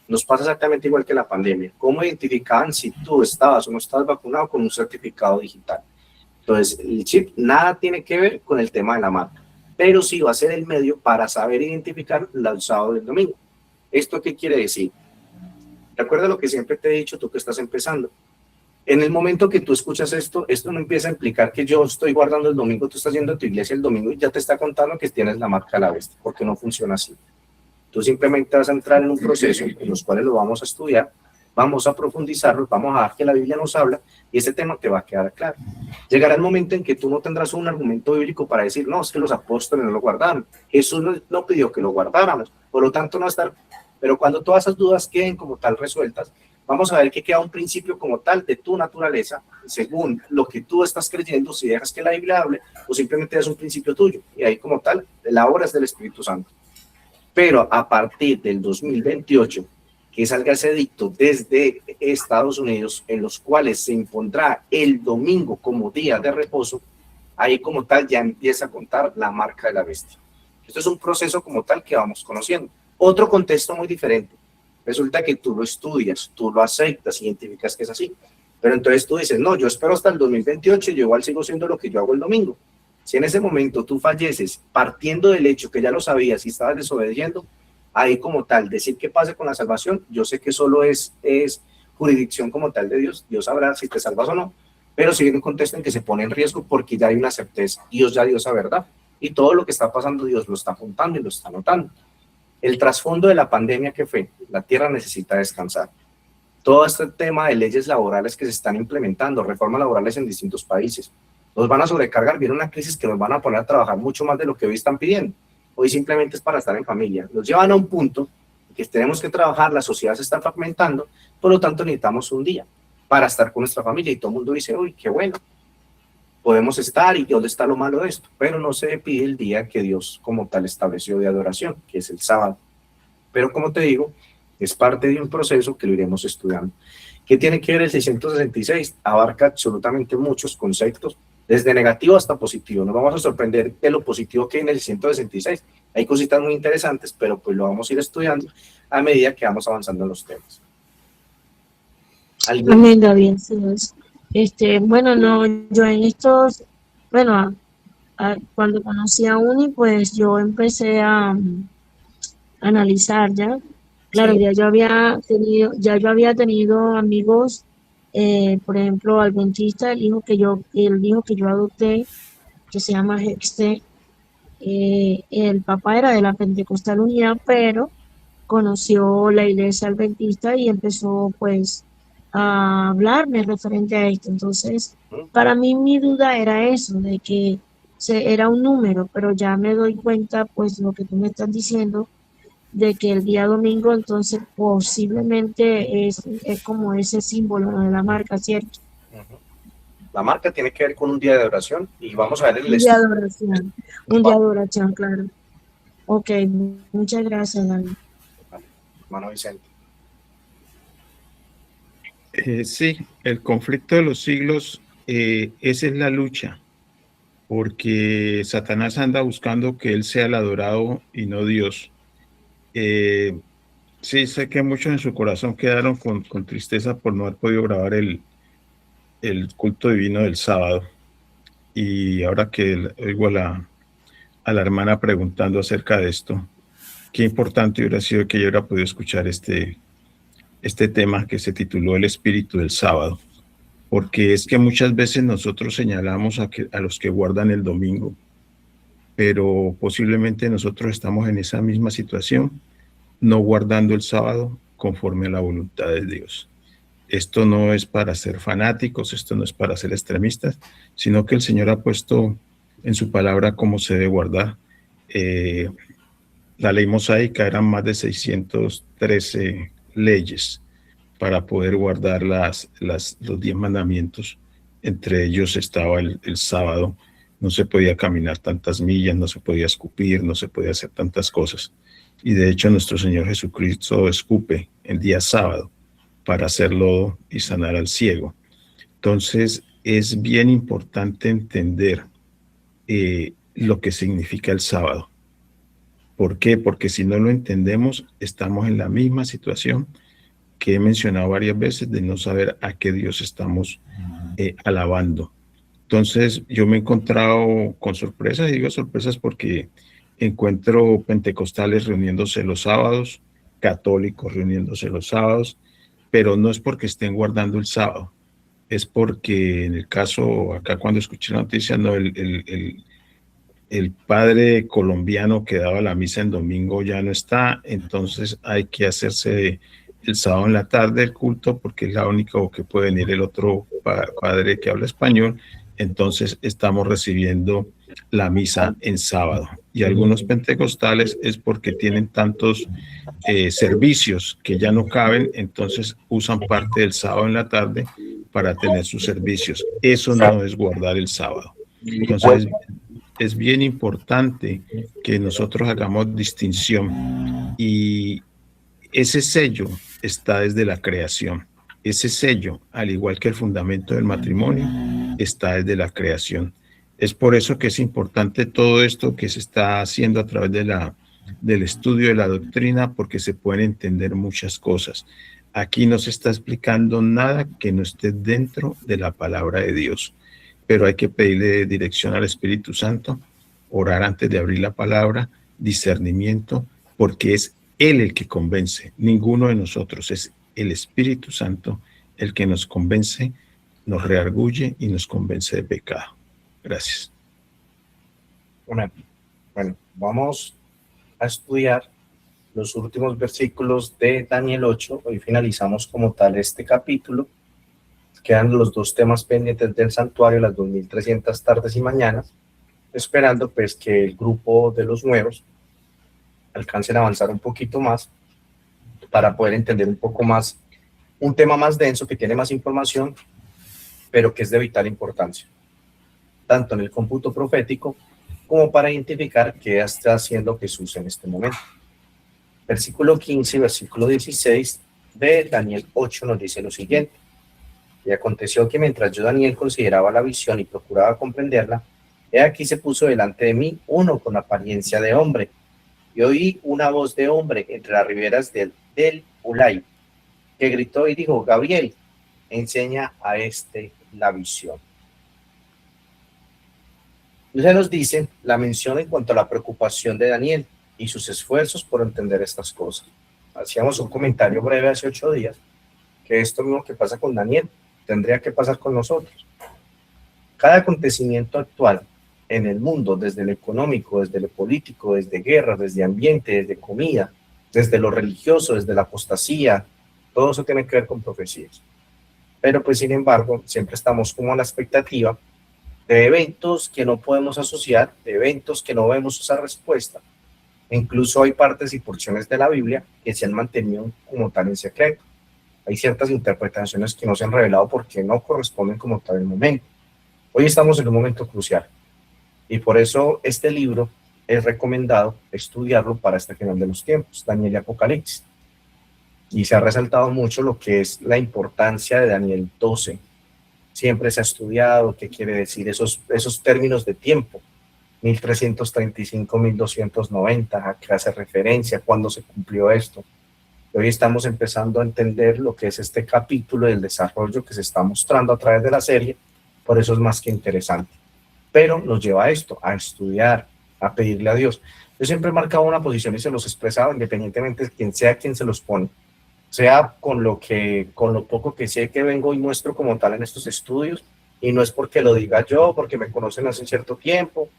Nos pasa exactamente igual que la pandemia. ¿Cómo identificaban si tú estabas o no estabas vacunado con un certificado digital? Entonces, el chip nada tiene que ver con el tema de la marca, pero sí va a ser el medio para saber identificar el sábado y el domingo. ¿Esto qué quiere decir? Recuerda lo que siempre te he dicho, tú que estás empezando. En el momento que tú escuchas esto no empieza a implicar que yo estoy guardando el domingo, tú estás yendo a tu iglesia el domingo y ya te está contando que tienes la marca de la bestia, porque no funciona así. Tú simplemente vas a entrar en un proceso en los cuales lo vamos a estudiar, vamos a profundizarlo, vamos a ver que la Biblia nos habla y ese tema te va a quedar claro. Llegará el momento en que tú no tendrás un argumento bíblico para decir, no, es que los apóstoles no lo guardaron, Jesús no pidió que lo guardáramos, por lo tanto no va a estar. Pero cuando todas esas dudas queden como tal resueltas, vamos a ver que queda un principio como tal de tu naturaleza, según lo que tú estás creyendo, si dejas que la Biblia hable o simplemente es un principio tuyo, y ahí como tal, la obra es del Espíritu Santo. Pero a partir del 2028, que salga ese edicto desde Estados Unidos, en los cuales se impondrá el domingo como día de reposo, ahí como tal ya empieza a contar la marca de la bestia. Esto es un proceso como tal que vamos conociendo. Otro contexto muy diferente. Resulta que tú lo estudias, tú lo aceptas, identificas que es así. Pero entonces tú dices, no, yo espero hasta el 2028 y yo igual sigo siendo lo que yo hago el domingo. Si en ese momento tú falleces partiendo del hecho que ya lo sabías y estabas desobedeciendo, ahí como tal, decir qué pase con la salvación, yo sé que solo es jurisdicción como tal de Dios, Dios sabrá si te salvas o no, pero si viene un contexto en que se pone en riesgo porque ya hay una certeza, Dios ya dio esa verdad, y todo lo que está pasando Dios lo está apuntando y lo está notando. El trasfondo de la pandemia que fue, la tierra necesita descansar. Todo este tema de leyes laborales que se están implementando, reformas laborales en distintos países, nos van a sobrecargar, viene una crisis que nos van a poner a trabajar mucho más de lo que hoy están pidiendo. Hoy simplemente es para estar en familia. Nos llevan a un punto que tenemos que trabajar, la sociedad se está fragmentando, por lo tanto necesitamos un día para estar con nuestra familia y todo el mundo dice, uy, qué bueno, podemos estar y dónde está lo malo de esto, pero no se pide el día que Dios como tal estableció de adoración, que es el sábado. Pero como te digo, es parte de un proceso que lo iremos estudiando. ¿Qué tiene que ver el 666? Abarca absolutamente muchos conceptos, desde negativo hasta positivo. Nos vamos a sorprender de lo positivo que hay en el 666. Hay cositas muy interesantes, pero pues lo vamos a ir estudiando a medida que vamos avanzando en los temas. Amén, David. Bueno, no, yo en estos, bueno, cuando conocí a Uni, pues yo empecé a analizar ya. Claro, Sí. ya yo había tenido amigos, por ejemplo, adventista, el hijo que yo adopté, que se llama Hexte, el papá era de la Pentecostal Unidad, pero conoció la iglesia adventista y empezó pues a hablarme referente a esto. Entonces, para mí mi duda era eso, de que era un número, pero ya me doy cuenta pues lo que tú me estás diciendo, de que el día domingo entonces posiblemente es como ese símbolo, ¿no?, de la marca, ¿cierto? La marca tiene que ver con un día de oración y vamos a ver el Un día de oración, claro. Ok, muchas gracias, David. hermano Vicente. Sí, el conflicto de los siglos, esa es la lucha. porque Satanás anda buscando que él sea el adorado y no Dios. Sí, sé que muchos en su corazón quedaron con tristeza por no haber podido grabar el culto divino del sábado. Y ahora que oigo a la hermana preguntando acerca de esto, qué importante hubiera sido que yo hubiera podido escuchar este tema que se tituló El Espíritu del Sábado, porque es que muchas veces nosotros señalamos a los que guardan el domingo, pero posiblemente nosotros estamos en esa misma situación, no guardando el sábado conforme a la voluntad de Dios. Esto no es para ser fanáticos, esto no es para ser extremistas, sino que el Señor ha puesto en su palabra cómo se debe guardar. La ley mosaica eran más de 613 leyes para poder guardar los 10 mandamientos. Entre ellos estaba el sábado. No se podía caminar tantas millas, no se podía escupir, no se podía hacer tantas cosas. Y de hecho nuestro Señor Jesucristo escupe el día sábado para hacer lodo y sanar al ciego. Entonces es bien importante entender lo que significa el sábado. ¿Por qué? Porque si no lo entendemos, estamos en la misma situación que he mencionado varias veces de no saber a qué Dios estamos alabando. Entonces yo me he encontrado con sorpresas, y digo sorpresas porque encuentro pentecostales reuniéndose los sábados, católicos reuniéndose los sábados, pero no es porque estén guardando el sábado, es porque en el caso, acá cuando escuché la noticia, no, el padre colombiano que daba la misa en domingo ya no está, entonces hay que hacerse el sábado en la tarde el culto porque es la única que puede venir el otro padre que habla español, entonces estamos recibiendo la misa en sábado. Y algunos pentecostales es porque tienen tantos servicios que ya no caben, entonces usan parte del sábado en la tarde para tener sus servicios. Eso no es guardar el sábado. Entonces es bien importante que nosotros hagamos distinción, y ese sello está desde la creación. Ese sello, al igual que el fundamento del matrimonio, está desde la creación. Es por eso que es importante todo esto que se está haciendo a través del estudio de la doctrina, porque se pueden entender muchas cosas. Aquí no se está explicando nada que no esté dentro de la palabra de Dios, pero hay que pedirle dirección al Espíritu Santo, orar antes de abrir la palabra, discernimiento, porque es Él el que convence, ninguno de nosotros, es el Espíritu Santo el que nos convence, nos reargulle y nos convence de pecado. Gracias. Bueno, vamos a estudiar los últimos versículos de Daniel 8. Hoy finalizamos como tal este capítulo. Quedan los dos temas pendientes del santuario, las 2300 tardes y mañanas, esperando pues que el grupo de los nuevos alcancen a avanzar un poquito más para poder entender un poco más un tema más denso que tiene más información, pero que es de vital importancia, tanto en el cómputo profético como para identificar qué está haciendo Jesús en este momento. Versículo 15 y versículo 16 de Daniel 8 nos dice lo siguiente: y aconteció que mientras yo, Daniel, consideraba la visión y procuraba comprenderla, he aquí se puso delante de mí uno con apariencia de hombre, y oí una voz de hombre entre las riberas del Ulai, que gritó y dijo: Gabriel, enseña a este la visión. Y se nos dice la mención en cuanto a la preocupación de Daniel y sus esfuerzos por entender estas cosas. Hacíamos un comentario breve hace 8 días, que esto mismo que pasa con Daniel tendría que pasar con nosotros. Cada acontecimiento actual en el mundo, desde lo económico, desde lo político, desde guerra, desde ambiente, desde comida, desde lo religioso, desde la apostasía, todo eso tiene que ver con profecías. Pero pues sin embargo, siempre estamos como a la expectativa de eventos que no podemos asociar, de eventos que no vemos esa respuesta. Incluso hay partes y porciones de la Biblia que se han mantenido como tal en secreto. Hay ciertas interpretaciones que no se han revelado porque no corresponden como tal el momento. Hoy estamos en un momento crucial y por eso este libro es recomendado estudiarlo para este final de los tiempos, Daniel y Apocalipsis. Y se ha resaltado mucho lo que es la importancia de Daniel 12, siempre se ha estudiado qué quiere decir esos términos de tiempo, 1335, 1290, a qué hace referencia, cuándo se cumplió esto. Hoy estamos empezando a entender lo que es este capítulo del desarrollo que se está mostrando a través de la serie, por eso es más que interesante. Pero nos lleva a esto, a estudiar, a pedirle a Dios. Yo siempre he marcado una posición y se los he expresado, independientemente de quien sea quien se los pone, sea con lo poco que sé que vengo y muestro como tal en estos estudios, y no es porque lo diga yo, porque me conocen hace cierto tiempo.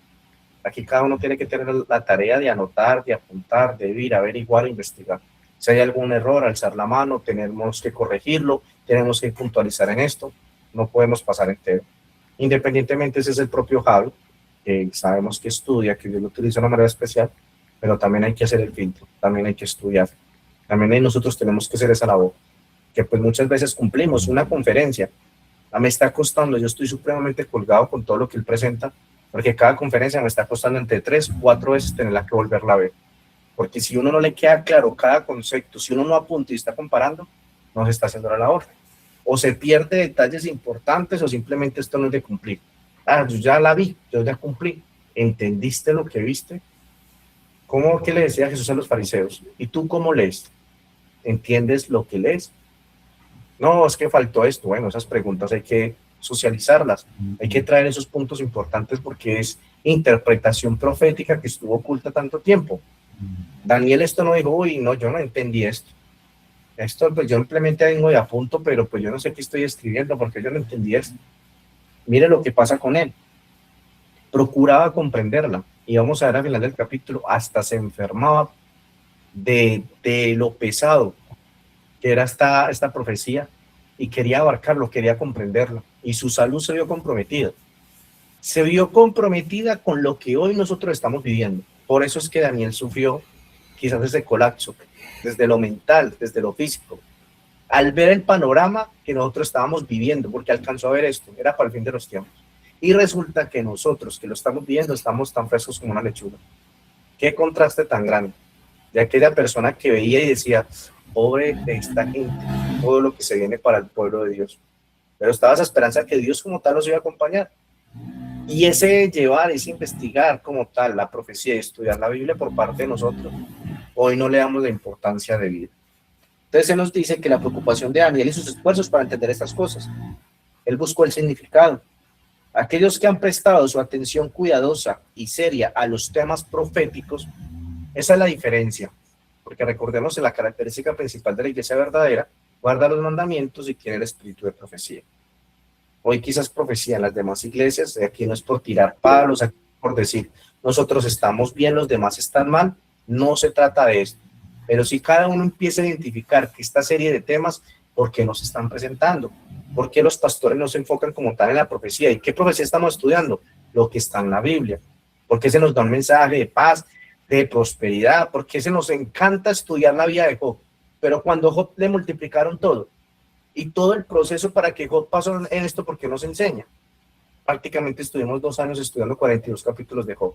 Aquí cada uno tiene que tener la tarea de anotar, de apuntar, de ir, averiguar, investigar. Si hay algún error, alzar la mano, tenemos que corregirlo, tenemos que puntualizar en esto, no podemos pasar entero. Independientemente, ese es el propio Javi, que sabemos que estudia, que Dios lo utiliza de una manera especial, pero también hay que hacer el filtro, también hay que estudiar. También ahí nosotros tenemos que hacer esa labor, que pues muchas veces cumplimos una conferencia, me está costando, yo estoy supremamente colgado con todo lo que él presenta, porque cada conferencia me está costando entre 3 o 4 veces tenerla que volverla a ver. Porque si uno no le queda claro cada concepto, si uno no apunta y está comparando, no se está haciendo la labor. O se pierde detalles importantes o simplemente esto no es de cumplir. Yo ya la vi, yo ya cumplí. ¿Entendiste lo que viste? ¿Qué le decía Jesús a los fariseos? ¿Y tú cómo lees? ¿Entiendes lo que lees? No, es que faltó esto. Bueno, esas preguntas hay que socializarlas. Hay que traer esos puntos importantes porque es interpretación profética que estuvo oculta tanto tiempo. Daniel esto no dijo, uy, no, yo no entendí esto. Esto, pues yo simplemente vengo de apunto, pero pues yo no sé qué estoy escribiendo porque yo no entendí esto. Mire lo que pasa con él. Procuraba comprenderla. Y vamos a ver al final del capítulo, hasta se enfermaba de lo pesado que era esta profecía y quería abarcarlo, quería comprenderlo. Y su salud se vio comprometida. Se vio comprometida con lo que hoy nosotros estamos viviendo. Por eso es que Daniel sufrió quizás ese colapso, desde lo mental, desde lo físico, al ver el panorama que nosotros estábamos viviendo, porque alcanzó a ver esto, era para el fin de los tiempos. Y resulta que nosotros que lo estamos viviendo estamos tan frescos como una lechuga. Qué contraste tan grande. De aquella persona que veía y decía, pobre de esta gente, todo lo que se viene para el pueblo de Dios. Pero estaba esa esperanza que Dios como tal nos iba a acompañar. Y ese llevar, ese investigar como tal la profecía y estudiar la Biblia por parte de nosotros, hoy no le damos la importancia de vida. Entonces se nos dice que la preocupación de Daniel y sus esfuerzos para entender estas cosas, él buscó el significado. Aquellos que han prestado su atención cuidadosa y seria a los temas proféticos, esa es la diferencia, porque recordemos que la característica principal de la iglesia verdadera, guarda los mandamientos y tiene el espíritu de profecía. Hoy quizás profecía en las demás iglesias, aquí no es por tirar palos, aquí por decir, nosotros estamos bien, los demás están mal, no se trata de esto, pero si cada uno empieza a identificar que esta serie de temas, ¿por qué nos están presentando? ¿Por qué los pastores no se enfocan como tal en la profecía? ¿Y qué profecía estamos estudiando? Lo que está en la Biblia. ¿Por qué se nos da un mensaje de paz, de prosperidad? ¿Por qué se nos encanta estudiar la vida de Job? Pero cuando Job le multiplicaron todo, y todo el proceso para que Job pasó en esto, porque nos enseña. Prácticamente estuvimos 2 años estudiando 42 capítulos de Job.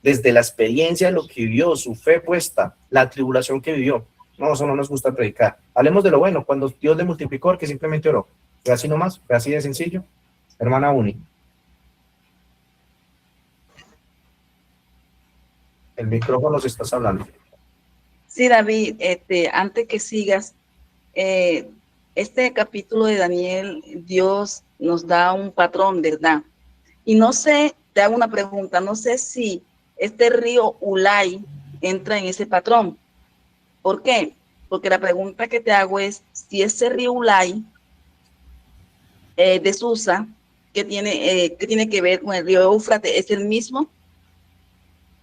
Desde la experiencia de lo que vivió, su fe puesta, la tribulación que vivió. No, eso no nos gusta predicar. Hablemos de lo bueno, cuando Dios le multiplicó, que simplemente oró. Fue así nomás, fue así de sencillo. Hermana Uni. El micrófono se está hablando. Sí, David, antes que sigas, este capítulo de Daniel, Dios nos da un patrón, ¿verdad? Y no sé, te hago una pregunta, no sé si este río Ulai entra en ese patrón. ¿Por qué? Porque la pregunta que te hago es si ese río Ulai de Susa, que tiene que ver con el río Éufrates, ¿es el mismo?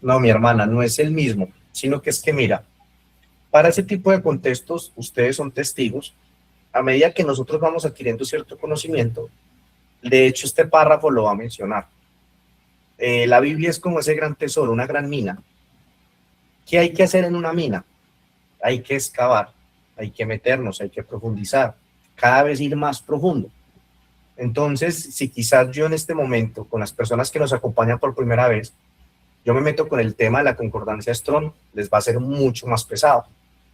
No, mi hermana, no es el mismo, sino que es que mira, para ese tipo de contextos, ustedes son testigos, a medida que nosotros vamos adquiriendo cierto conocimiento, de hecho este párrafo lo va a mencionar. La Biblia es como ese gran tesoro, una gran mina. ¿Qué hay que hacer en una mina? Hay que excavar, hay que meternos, hay que profundizar, cada vez ir más profundo. Entonces, si quizás yo en este momento, con las personas que nos acompañan por primera vez, yo me meto con el tema de la concordancia Strong, les va a ser mucho más pesado,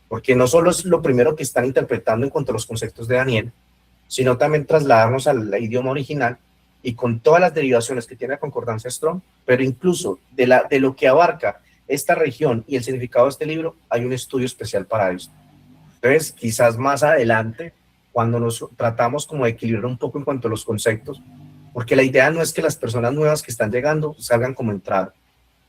porque no solo es lo primero que están interpretando en cuanto a los conceptos de Daniel, sino también trasladarnos al idioma original y con todas las derivaciones que tiene la concordancia Strong, pero incluso de lo que abarca esta región y el significado de este libro, hay un estudio especial para esto. Entonces, quizás más adelante, cuando nos tratamos como de equilibrar un poco en cuanto a los conceptos, porque la idea no es que las personas nuevas que están llegando salgan como entrada,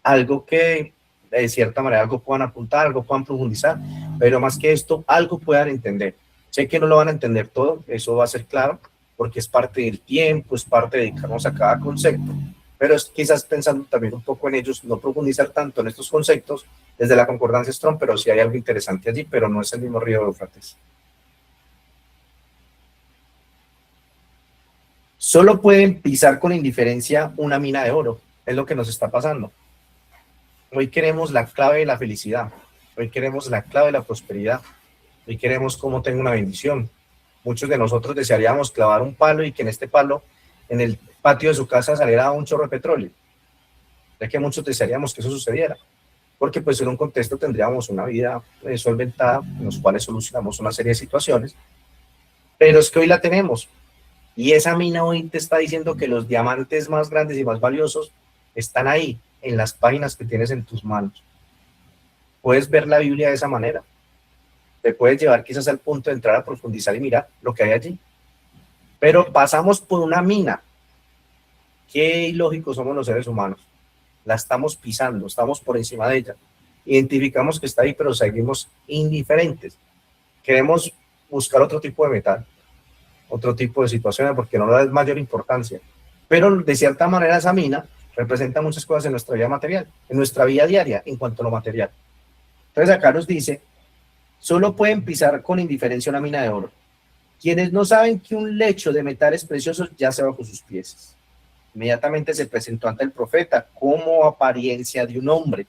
algo que de cierta manera algo puedan apuntar, algo puedan profundizar, pero más que esto, algo puedan entender. Sé que no lo van a entender todo, eso va a ser claro, porque es parte del tiempo, es parte de dedicarnos a cada concepto, pero es quizás pensando también un poco en ellos, no profundizar tanto en estos conceptos desde la concordancia Strong, pero sí hay algo interesante allí, pero no es el mismo río de Éufrates. Solo pueden pisar con indiferencia una mina de oro, es lo que nos está pasando. Hoy queremos la clave de la felicidad, hoy queremos la clave de la prosperidad, hoy queremos cómo tengo una bendición. Muchos de nosotros desearíamos clavar un palo y que en este palo, en el patio de su casa, saliera un chorro de petróleo. Ya que muchos desearíamos que eso sucediera, porque pues en un contexto tendríamos una vida solventada, en los cuales solucionamos una serie de situaciones, pero es que hoy la tenemos. Y esa mina hoy te está diciendo que los diamantes más grandes y más valiosos están ahí, en las páginas que tienes en tus manos. Puedes ver la Biblia de esa manera. Te puedes llevar quizás al punto de entrar a profundizar y mirar lo que hay allí. Pero pasamos por una mina. Qué ilógicos somos los seres humanos. La estamos pisando, estamos por encima de ella. Identificamos que está ahí, pero seguimos indiferentes. Queremos buscar otro tipo de metal, otro tipo de situaciones, porque no le da mayor importancia. Pero de cierta manera esa mina representa muchas cosas en nuestra vida material, en nuestra vida diaria, en cuanto a lo material. Entonces acá nos dice, solo pueden pisar con indiferencia una mina de oro, quienes no saben que un lecho de metales preciosos yace bajo sus pies. Inmediatamente se presentó ante el profeta como apariencia de un hombre,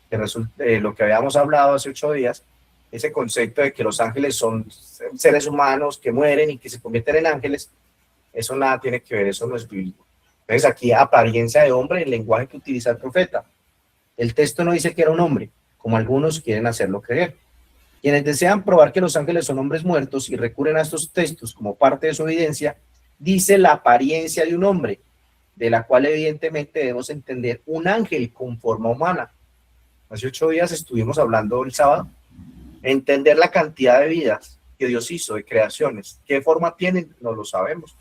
que resulta, lo que habíamos hablado hace 8 días, ese concepto de que los ángeles son seres humanos que mueren y que se convierten en ángeles, eso nada tiene que ver, eso no es bíblico. Entonces aquí apariencia de hombre, el lenguaje que utiliza el profeta. El texto no dice que era un hombre, como algunos quieren hacerlo creer. Quienes desean probar que los ángeles son hombres muertos y recurren a estos textos como parte de su evidencia, dice la apariencia de un hombre, de la cual evidentemente debemos entender un ángel con forma humana. Hace 8 días estuvimos hablando el sábado, entender la cantidad de vidas que Dios hizo, de creaciones, qué forma tienen, no lo sabemos,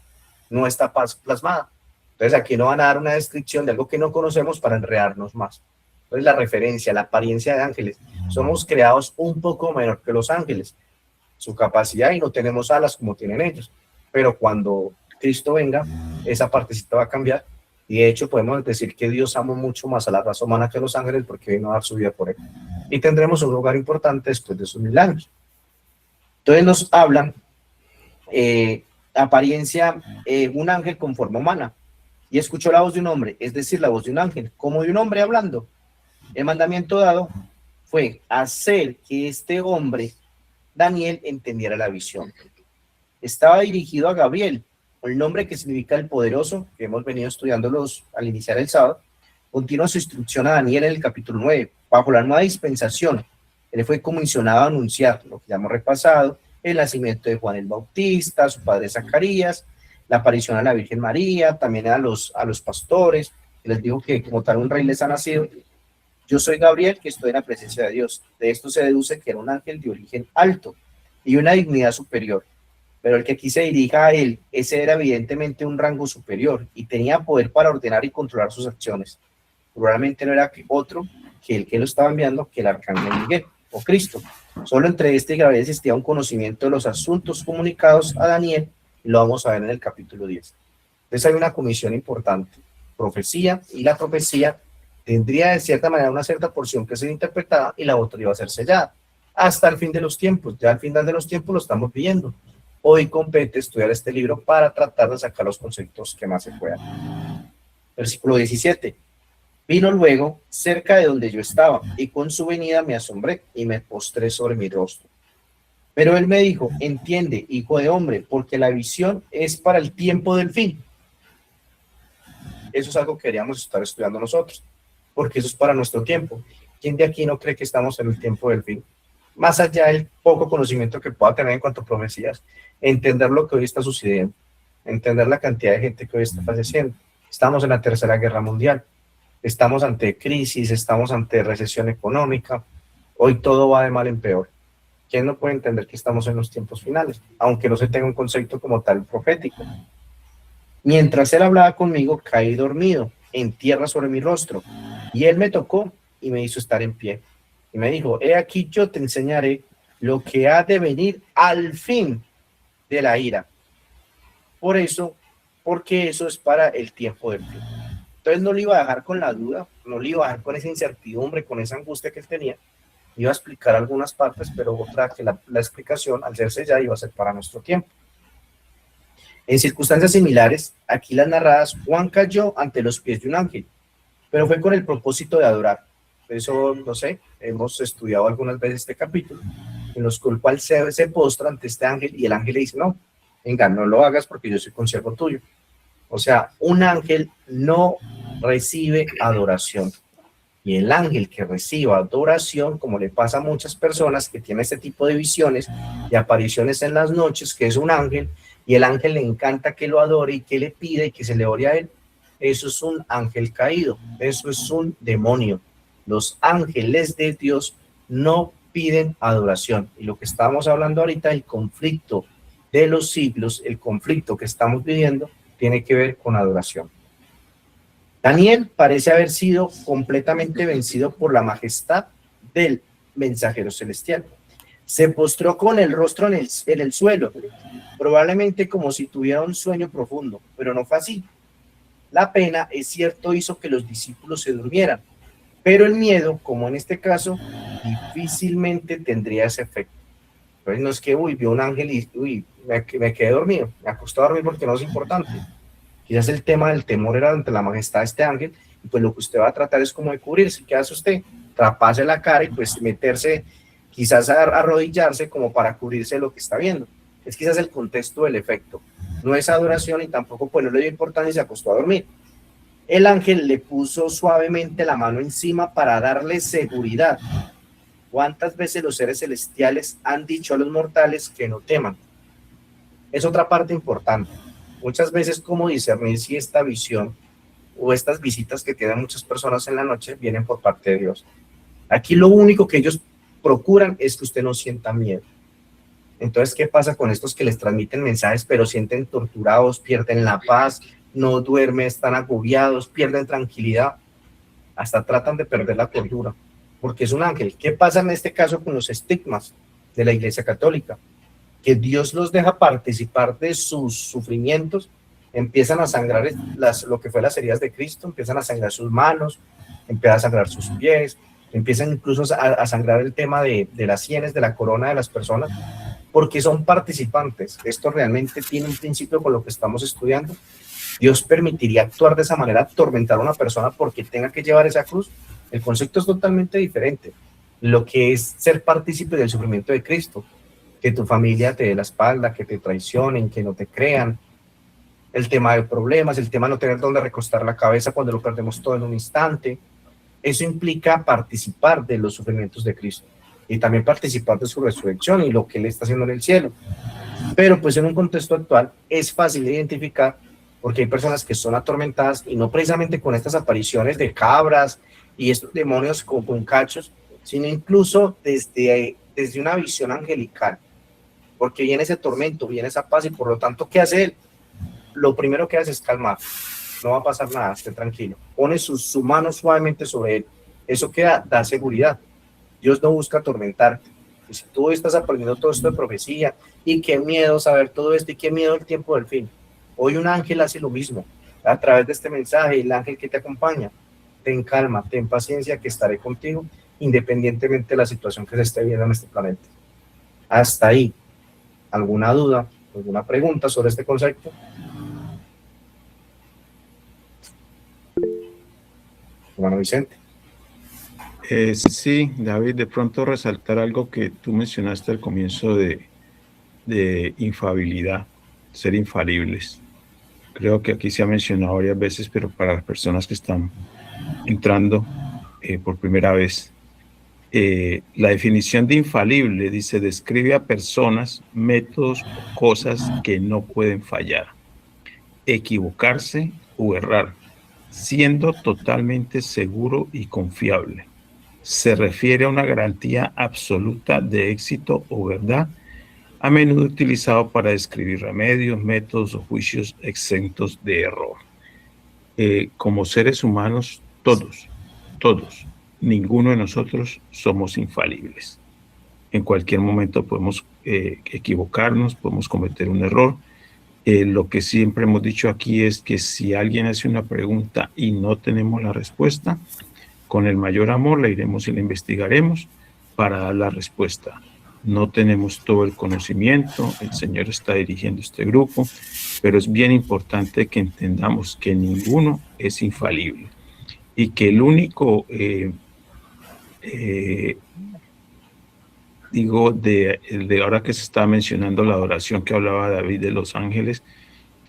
no está plasmada. Entonces aquí no van a dar una descripción de algo que no conocemos para enredarnos más. Entonces la referencia, la apariencia de ángeles, somos creados un poco menor que los ángeles, su capacidad, y no tenemos alas como tienen ellos, pero cuando Cristo venga, esa partecita va a cambiar, y de hecho podemos decir que Dios ama mucho más a la raza humana que a los ángeles porque vino a dar su vida por él, y tendremos un lugar importante después de sus 1000 años. Entonces nos hablan apariencia, un ángel con forma humana, y escuchó la voz de un hombre, es decir, la voz de un ángel, como de un hombre hablando. El mandamiento dado fue hacer que este hombre, Daniel, entendiera la visión. Estaba dirigido a Gabriel, el nombre que significa el poderoso, que hemos venido estudiándolos al iniciar el sábado. Continúa su instrucción a Daniel en el capítulo 9. Bajo la nueva dispensación, él fue comisionado a anunciar lo que ya hemos repasado, el nacimiento de Juan el Bautista, su padre Zacarías, la aparición a la Virgen María, también a los pastores, que les dijo que como tal un rey les ha nacido. Yo soy Gabriel, que estoy en la presencia de Dios. De esto se deduce que era un ángel de origen alto y una dignidad superior. Pero el que aquí se dirija a él, ese era evidentemente un rango superior y tenía poder para ordenar y controlar sus acciones. Probablemente no era otro que el que lo estaba enviando, que el arcángel Miguel o Cristo. Solo entre este y Gabriel existía un conocimiento de los asuntos comunicados a Daniel, y lo vamos a ver en el capítulo 10. Entonces hay una comisión importante, profecía, y la profecía tendría de cierta manera una cierta porción que ser interpretada y la otra iba a ser sellada hasta el fin de los tiempos. Ya al final de los tiempos lo estamos viendo. Hoy compete estudiar este libro para tratar de sacar los conceptos que más se puedan. Versículo 17. Vino luego cerca de donde yo estaba, y con su venida me asombré y me postré sobre mi rostro. Pero él me dijo, entiende, hijo de hombre, porque la visión es para el tiempo del fin. Eso es algo que deberíamos estar estudiando nosotros, porque eso es para nuestro tiempo. ¿Quién de aquí no cree que estamos en el tiempo del fin? más allá del poco conocimiento que pueda tener en cuanto a profecías, entender lo que hoy está sucediendo, entender la cantidad de gente que hoy está falleciendo. Estamos en la Tercera Guerra Mundial, estamos ante crisis, estamos ante recesión económica, hoy todo va de mal en peor. ¿Quién no puede entender que estamos en los tiempos finales? Aunque no se tenga un concepto como tal profético. Mientras él hablaba conmigo, caí dormido, en tierra sobre mi rostro, y él me tocó y me hizo estar en pie. Y me dijo, he aquí yo te enseñaré lo que ha de venir al fin de la ira. Porque eso es para el tiempo del fin. Entonces no le iba a dejar con la duda, no le iba a dejar con esa incertidumbre, con esa angustia que él tenía. Iba a explicar algunas partes, pero otra que la explicación, al serse ya, iba a ser para nuestro tiempo. En circunstancias similares, aquí las narradas, Juan cayó ante los pies de un ángel, pero fue con el propósito de adorar. Eso, no sé, hemos estudiado algunas veces este capítulo, en los cual se postra ante este ángel y el ángel le dice, no, venga, no lo hagas porque yo soy consiervo tuyo. O sea, un ángel no recibe adoración. Y el ángel que reciba adoración, como le pasa a muchas personas que tienen este tipo de visiones y apariciones en las noches, que es un ángel, y el ángel le encanta que lo adore y que le pide y que se le ore a él, eso es un ángel caído, eso es un demonio. Los ángeles de Dios no piden adoración. Y lo que estamos hablando ahorita, el conflicto de los siglos, el conflicto que estamos viviendo, tiene que ver con adoración. Daniel parece haber sido completamente vencido por la majestad del mensajero celestial. Se postró con el rostro en el suelo, probablemente como si tuviera un sueño profundo, pero no fue así. La pena, es cierto, hizo que los discípulos se durmieran, pero el miedo, como en este caso, difícilmente tendría ese efecto. Entonces no es que, vio un ángel y, me quedé dormido, me acosté a dormir porque no es importante. Quizás el tema del temor era ante la majestad de este ángel, y pues lo que usted va a tratar es como de cubrirse. ¿Qué hace usted? Traparse la cara y pues meterse, quizás arrodillarse como para cubrirse de lo que está viendo. Es quizás el contexto del efecto. No es adoración y tampoco pues no le dio importancia y se acostó a dormir. El ángel le puso suavemente la mano encima para darle seguridad. ¿Cuántas veces los seres celestiales han dicho a los mortales que no teman? Es otra parte importante. Muchas veces, cómo discernir si esta visión o estas visitas que tienen muchas personas en la noche vienen por parte de Dios. Aquí lo único que ellos procuran es que usted no sienta miedo. Entonces, ¿qué pasa con estos que les transmiten mensajes pero sienten torturados, pierden la paz, no duermen, están agobiados, pierden tranquilidad, hasta tratan de perder la cordura, porque es un ángel? ¿Qué pasa en este caso con los estigmas de la Iglesia Católica? Que Dios los deja participar de sus sufrimientos, empiezan a sangrar lo que fue las heridas de Cristo, empiezan a sangrar sus manos, empiezan a sangrar sus pies, empiezan incluso a sangrar el tema de las sienes, de la corona de las personas, porque son participantes. Esto realmente tiene un principio con lo que estamos estudiando. Dios permitiría actuar de esa manera, atormentar a una persona porque tenga que llevar esa cruz. El concepto es totalmente diferente. Lo que es ser partícipe del sufrimiento de Cristo, que tu familia te dé la espalda, que te traicionen, que no te crean, el tema de problemas, el tema de no tener dónde recostar la cabeza cuando lo perdemos todo en un instante. Eso implica participar de los sufrimientos de Cristo y también participar de su resurrección y lo que Él está haciendo en el cielo. Pero pues en un contexto actual es fácil de identificar porque hay personas que son atormentadas y no precisamente con estas apariciones de cabras y estos demonios con cachos, sino incluso desde una visión angelical, porque viene ese tormento, viene esa paz y por lo tanto, ¿qué hace él? Lo primero que hace es calmar, no va a pasar nada, esté tranquilo, pone su mano suavemente sobre él, eso da seguridad. Dios no busca atormentarte. Y si tú estás aprendiendo todo esto de profecía y qué miedo saber todo esto y qué miedo el tiempo del fin, hoy un ángel hace lo mismo a través de este mensaje. El ángel que te acompaña, ten calma, ten paciencia, que estaré contigo independientemente de la situación que se esté viendo en este planeta. Hasta ahí, ¿alguna duda, alguna pregunta sobre este concepto? Hermano Vicente. Sí, David, de pronto resaltar algo que tú mencionaste al comienzo de infalibilidad, ser infalibles. Creo que aquí se ha mencionado varias veces, pero para las personas que están entrando por primera vez, La definición de infalible dice, describe a personas, métodos o cosas que no pueden fallar, equivocarse o errar, siendo totalmente seguro y confiable. Se refiere a una garantía absoluta de éxito o verdad, a menudo utilizado para describir remedios, métodos o juicios exentos de error. Como seres humanos, todos, ninguno de nosotros somos infalibles. En cualquier momento podemos equivocarnos, podemos cometer un error. Lo que siempre hemos dicho aquí es que si alguien hace una pregunta y no tenemos la respuesta, con el mayor amor la iremos y la investigaremos para dar la respuesta. No tenemos todo el conocimiento, el Señor está dirigiendo este grupo, pero es bien importante que entendamos que ninguno es infalible y que el único, de ahora que se está mencionando la adoración que hablaba David de los ángeles,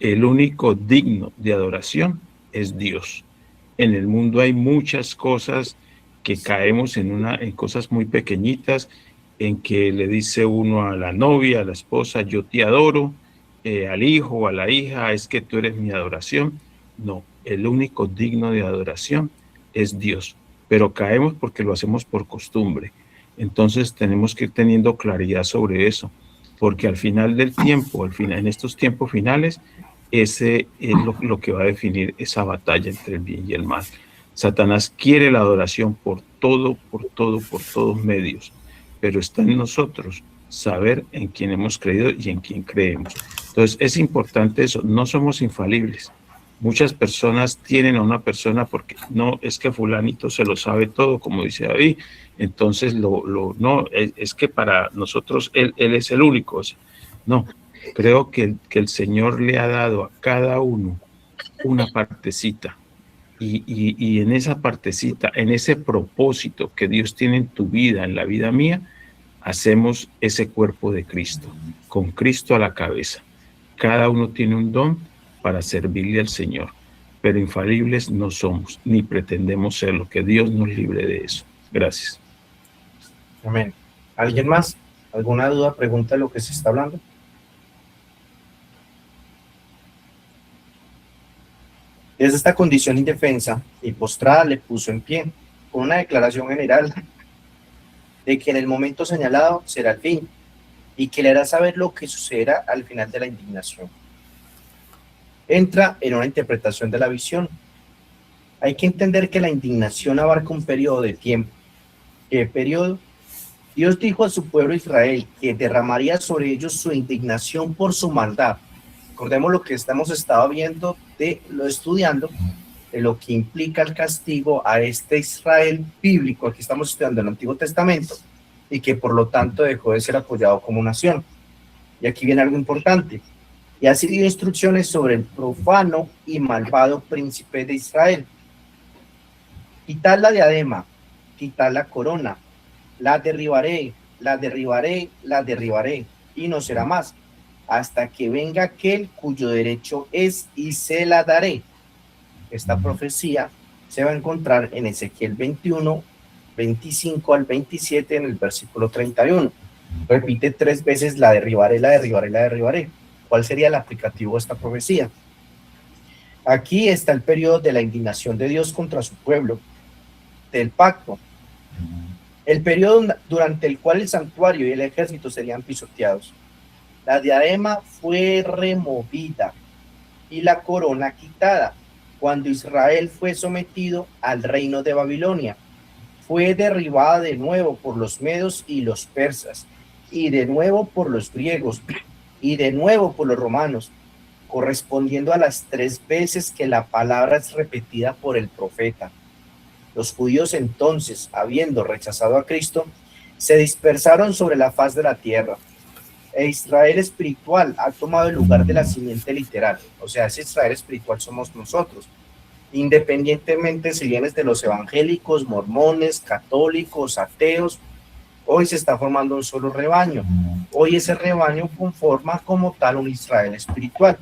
el único digno de adoración es Dios. En el mundo hay muchas cosas que caemos en cosas muy pequeñitas, en que le dice uno a la novia, a la esposa, yo te adoro, al hijo, a la hija, es que tú eres mi adoración. No, el único digno de adoración es Dios, pero caemos porque lo hacemos por costumbre. Entonces tenemos que ir teniendo claridad sobre eso, porque al final del tiempo, en estos tiempos finales, ese es lo que va a definir esa batalla entre el bien y el mal. Satanás quiere la adoración por todos medios, pero está en nosotros saber en quién hemos creído y en quién creemos. Entonces es importante eso, no somos infalibles. Muchas personas tienen a una persona porque no, es que fulanito se lo sabe todo, como dice David, entonces no, es que para nosotros él es el único. No, creo que el Señor le ha dado a cada uno una partecita y en esa partecita, en ese propósito que Dios tiene en tu vida, en la vida mía, hacemos ese cuerpo de Cristo, con Cristo a la cabeza. Cada uno tiene un don para servirle al Señor, pero infalibles no somos, ni pretendemos serlo, que Dios nos libre de eso. Gracias. Amén. ¿Alguien más? ¿Alguna duda? Pregunta de lo que se está hablando. Desde esta condición indefensa y postrada le puso en pie, con una declaración general de que en el momento señalado será el fin, y que le hará saber lo que sucederá al final de la indignación. Entra en una interpretación de la visión. Hay que entender que la indignación abarca un periodo de tiempo. ¿Qué periodo? Dios dijo a su pueblo Israel que derramaría sobre ellos su indignación por su maldad. Recordemos lo que hemos estado viendo, estudiando, de lo que implica el castigo a este Israel bíblico. Aquí estamos estudiando el Antiguo Testamento y que por lo tanto dejó de ser apoyado como nación. Y aquí viene algo importante. Y así dio instrucciones sobre el profano y malvado príncipe de Israel. Quitad la diadema, quitad la corona, la derribaré, la derribaré, la derribaré, y no será más, hasta que venga aquel cuyo derecho es y se la daré. Esta profecía se va a encontrar en Ezequiel 21, 25 al 27, en el versículo 31. Repite 3 veces la derribaré, la derribaré, la derribaré. ¿Cuál sería el aplicativo de esta profecía? Aquí está el periodo de la indignación de Dios contra su pueblo, del pacto. El periodo durante el cual el santuario y el ejército serían pisoteados. La diadema fue removida y la corona quitada cuando Israel fue sometido al reino de Babilonia. Fue derribada de nuevo por los medos y los persas, y de nuevo por los griegos, y de nuevo por los romanos, correspondiendo a las 3 veces que la palabra es repetida por el profeta. Los judíos entonces, habiendo rechazado a Cristo, se dispersaron sobre la faz de la tierra. E Israel espiritual ha tomado el lugar de la simiente literal. O sea, ese Israel espiritual somos nosotros. Independientemente si vienes de los evangélicos, mormones, católicos, ateos, hoy se está formando un solo rebaño. Hoy ese rebaño conforma como tal un Israel espiritual.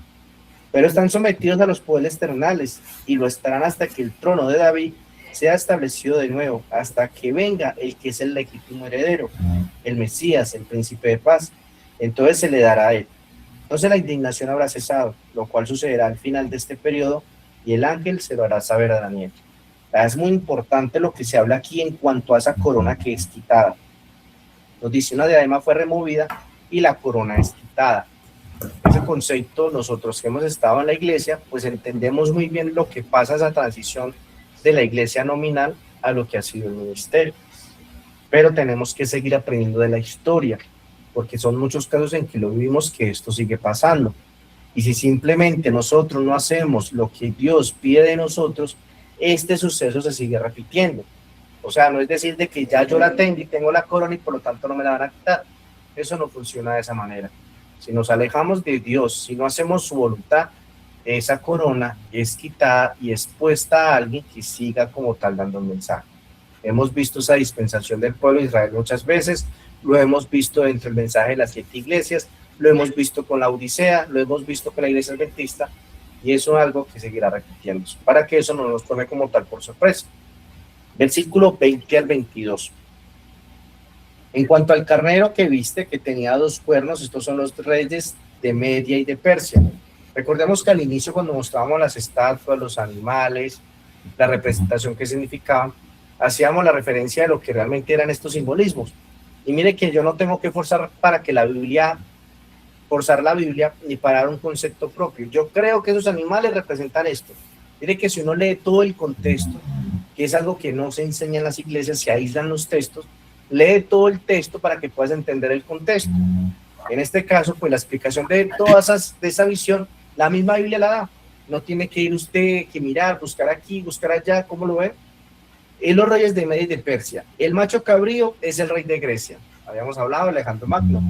Pero están sometidos a los poderes terrenales y lo estarán hasta que el trono de David sea establecido de nuevo hasta que venga el que es el legítimo heredero, el Mesías, el príncipe de paz. Entonces se le dará a él. Entonces la indignación habrá cesado, lo cual sucederá al final de este periodo, y el ángel se lo hará saber a Daniel. Es muy importante lo que se habla aquí en cuanto a esa corona que es quitada. Nos dice, una diadema fue removida y la corona es quitada. Ese concepto, nosotros que hemos estado en la iglesia, pues entendemos muy bien lo que pasa, esa transición de la iglesia nominal a lo que ha sido el ministerio. Pero tenemos que seguir aprendiendo de la historia, porque son muchos casos en que lo vivimos que esto sigue pasando. Y si simplemente nosotros no hacemos lo que Dios pide de nosotros, este suceso se sigue repitiendo. O sea, no es decir de que ya yo la tengo y tengo la corona y por lo tanto no me la van a quitar. Eso no funciona de esa manera. Si nos alejamos de Dios, si no hacemos su voluntad, esa corona es quitada y es puesta a alguien que siga como tal dando un mensaje. Hemos visto esa dispensación del pueblo de Israel muchas veces, lo hemos visto dentro del mensaje de las 7 iglesias, lo hemos visto con la Odisea, lo hemos visto con la iglesia adventista, y eso es algo que seguirá repitiéndose, para que eso no nos tome como tal por sorpresa. Versículo 20 al 22. En cuanto al carnero que viste, que tenía 2 cuernos, estos son los reyes de Media y de Persia. Recordemos que al inicio, cuando mostrábamos las estatuas, los animales, la representación que significaban, hacíamos la referencia de lo que realmente eran estos simbolismos. Y mire que yo no tengo que forzar la Biblia ni para dar un concepto propio. Yo creo que esos animales representan esto. Mire que si uno lee todo el contexto, que es algo que no se enseña en las iglesias, se aíslan los textos, lee todo el texto para que puedas entender el contexto. En este caso, pues la explicación de esa visión, la misma Biblia la da. No tiene que ir usted que mirar, buscar aquí, buscar allá, ¿cómo lo ve? Los reyes de Media y de Persia. El macho cabrío es el rey de Grecia. Habíamos hablado de Alejandro Magno.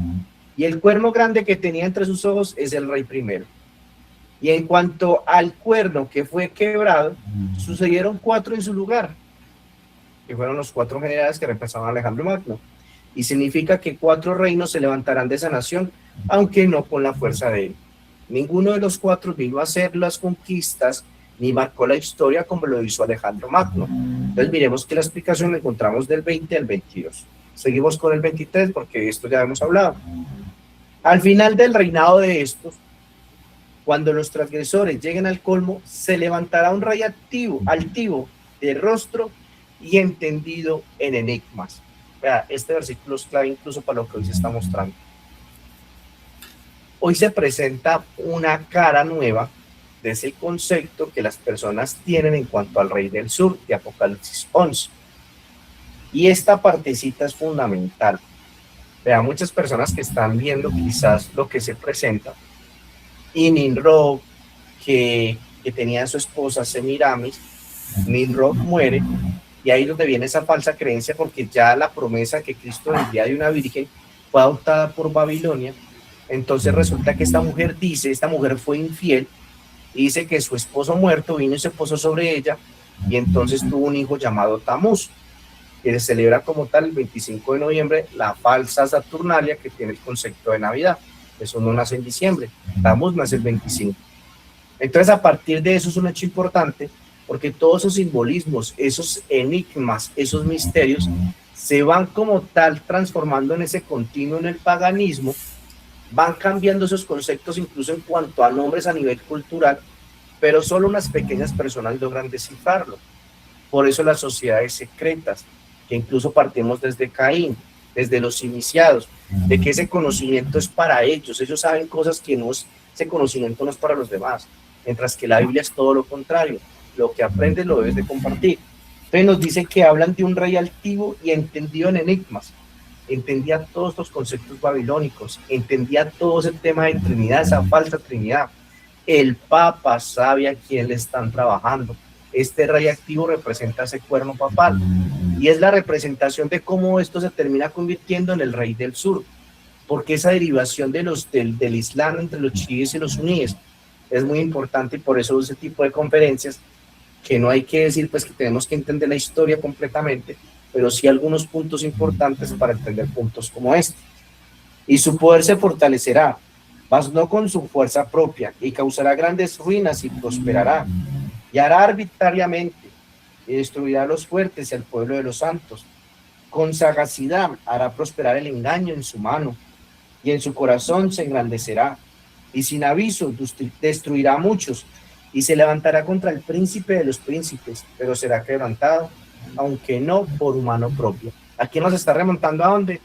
Y el cuerno grande que tenía entre sus ojos es el rey primero. Y en cuanto al cuerno que fue quebrado, sucedieron 4 en su lugar, que fueron los 4 generales que reemplazaban a Alejandro Magno. Y significa que 4 reinos se levantarán de esa nación, aunque no con la fuerza de él. Ninguno de los 4 vino a hacer las conquistas, ni marcó la historia como lo hizo Alejandro Magno. Entonces miremos que la explicación la encontramos del 20 al 22. Seguimos con el 23 porque esto ya hemos hablado. Al final del reinado de estos, cuando los transgresores lleguen al colmo, se levantará un rey altivo de rostro y entendido en enigmas. Vea, este versículo es clave incluso para lo que hoy se está mostrando. Hoy se presenta una cara nueva de ese concepto que las personas tienen en cuanto al rey del sur de Apocalipsis 11. Y esta partecita es fundamental. Vea, muchas personas que están viendo quizás lo que se presenta, y Nimrod, que tenía a su esposa Semiramis, Nimrod muere, y ahí es donde viene esa falsa creencia, porque ya la promesa que Cristo vendría de una virgen fue adoptada por Babilonia. Entonces resulta que esta mujer fue infiel, y dice que su esposo muerto vino y se posó sobre ella, y entonces tuvo un hijo llamado Tamuz, que se celebra como tal el 25 de noviembre, la falsa Saturnalia, que tiene el concepto de Navidad. Eso no nace en diciembre, Tamuz nace el 25. Entonces, a partir de eso es un hecho importante, porque todos esos simbolismos, esos enigmas, esos misterios, se van como tal transformando en ese continuo en el paganismo, van cambiando esos conceptos incluso en cuanto a nombres a nivel cultural, pero solo unas pequeñas personas logran descifrarlo. Por eso las sociedades secretas, que incluso partimos desde Caín, desde los iniciados, de que ese conocimiento es para ellos saben cosas que ese conocimiento no es para los demás, mientras que la Biblia es todo lo contrario, lo que aprendes lo debes de compartir. Entonces nos dice que hablan de un rey altivo y entendido en enigmas, entendía todos los conceptos babilónicos, entendía todo ese tema de Trinidad, esa falsa Trinidad. El Papa sabe a quién le están trabajando. Este rey activo representa ese cuerno papal y es la representación de cómo esto se termina convirtiendo en el rey del sur, porque esa derivación del Islam entre los chiíes y los suníes es muy importante, y por eso ese tipo de conferencias, que no hay que decir pues que tenemos que entender la historia completamente, pero sí algunos puntos importantes para entender puntos como este. Y su poder se fortalecerá, mas no con su fuerza propia, y causará grandes ruinas y prosperará, y hará arbitrariamente y destruirá a los fuertes y al pueblo de los santos. Con sagacidad hará prosperar el engaño en su mano, y en su corazón se engrandecerá, y sin aviso destruirá a muchos, y se levantará contra el príncipe de los príncipes, pero será quebrantado, aunque no por mano propia. Aquí nos está remontando ¿a dónde?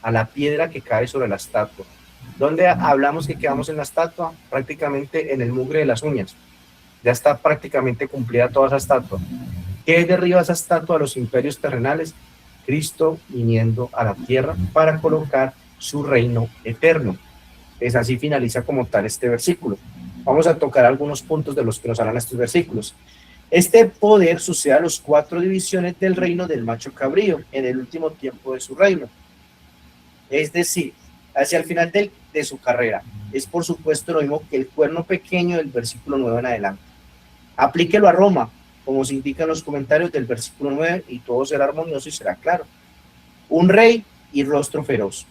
A la piedra que cae sobre la estatua. ¿Dónde hablamos que quedamos en la estatua? Prácticamente en el mugre de las uñas. Ya está prácticamente cumplida toda esa estatua. ¿Qué derriba esa estatua a los imperios terrenales? Cristo viniendo a la tierra para colocar su reino eterno. Es así finaliza como tal este versículo. Vamos a tocar algunos puntos de los que nos hablan estos versículos. Este poder sucede a las 4 divisiones del reino del macho cabrío en el último tiempo de su reino. Es decir, hacia el final de su carrera. Es por supuesto lo mismo que el cuerno pequeño del versículo 9 en adelante. Aplíquelo a Roma, como se indica en los comentarios del versículo 9, y todo será armonioso y será claro. Un rey y rostro feroz.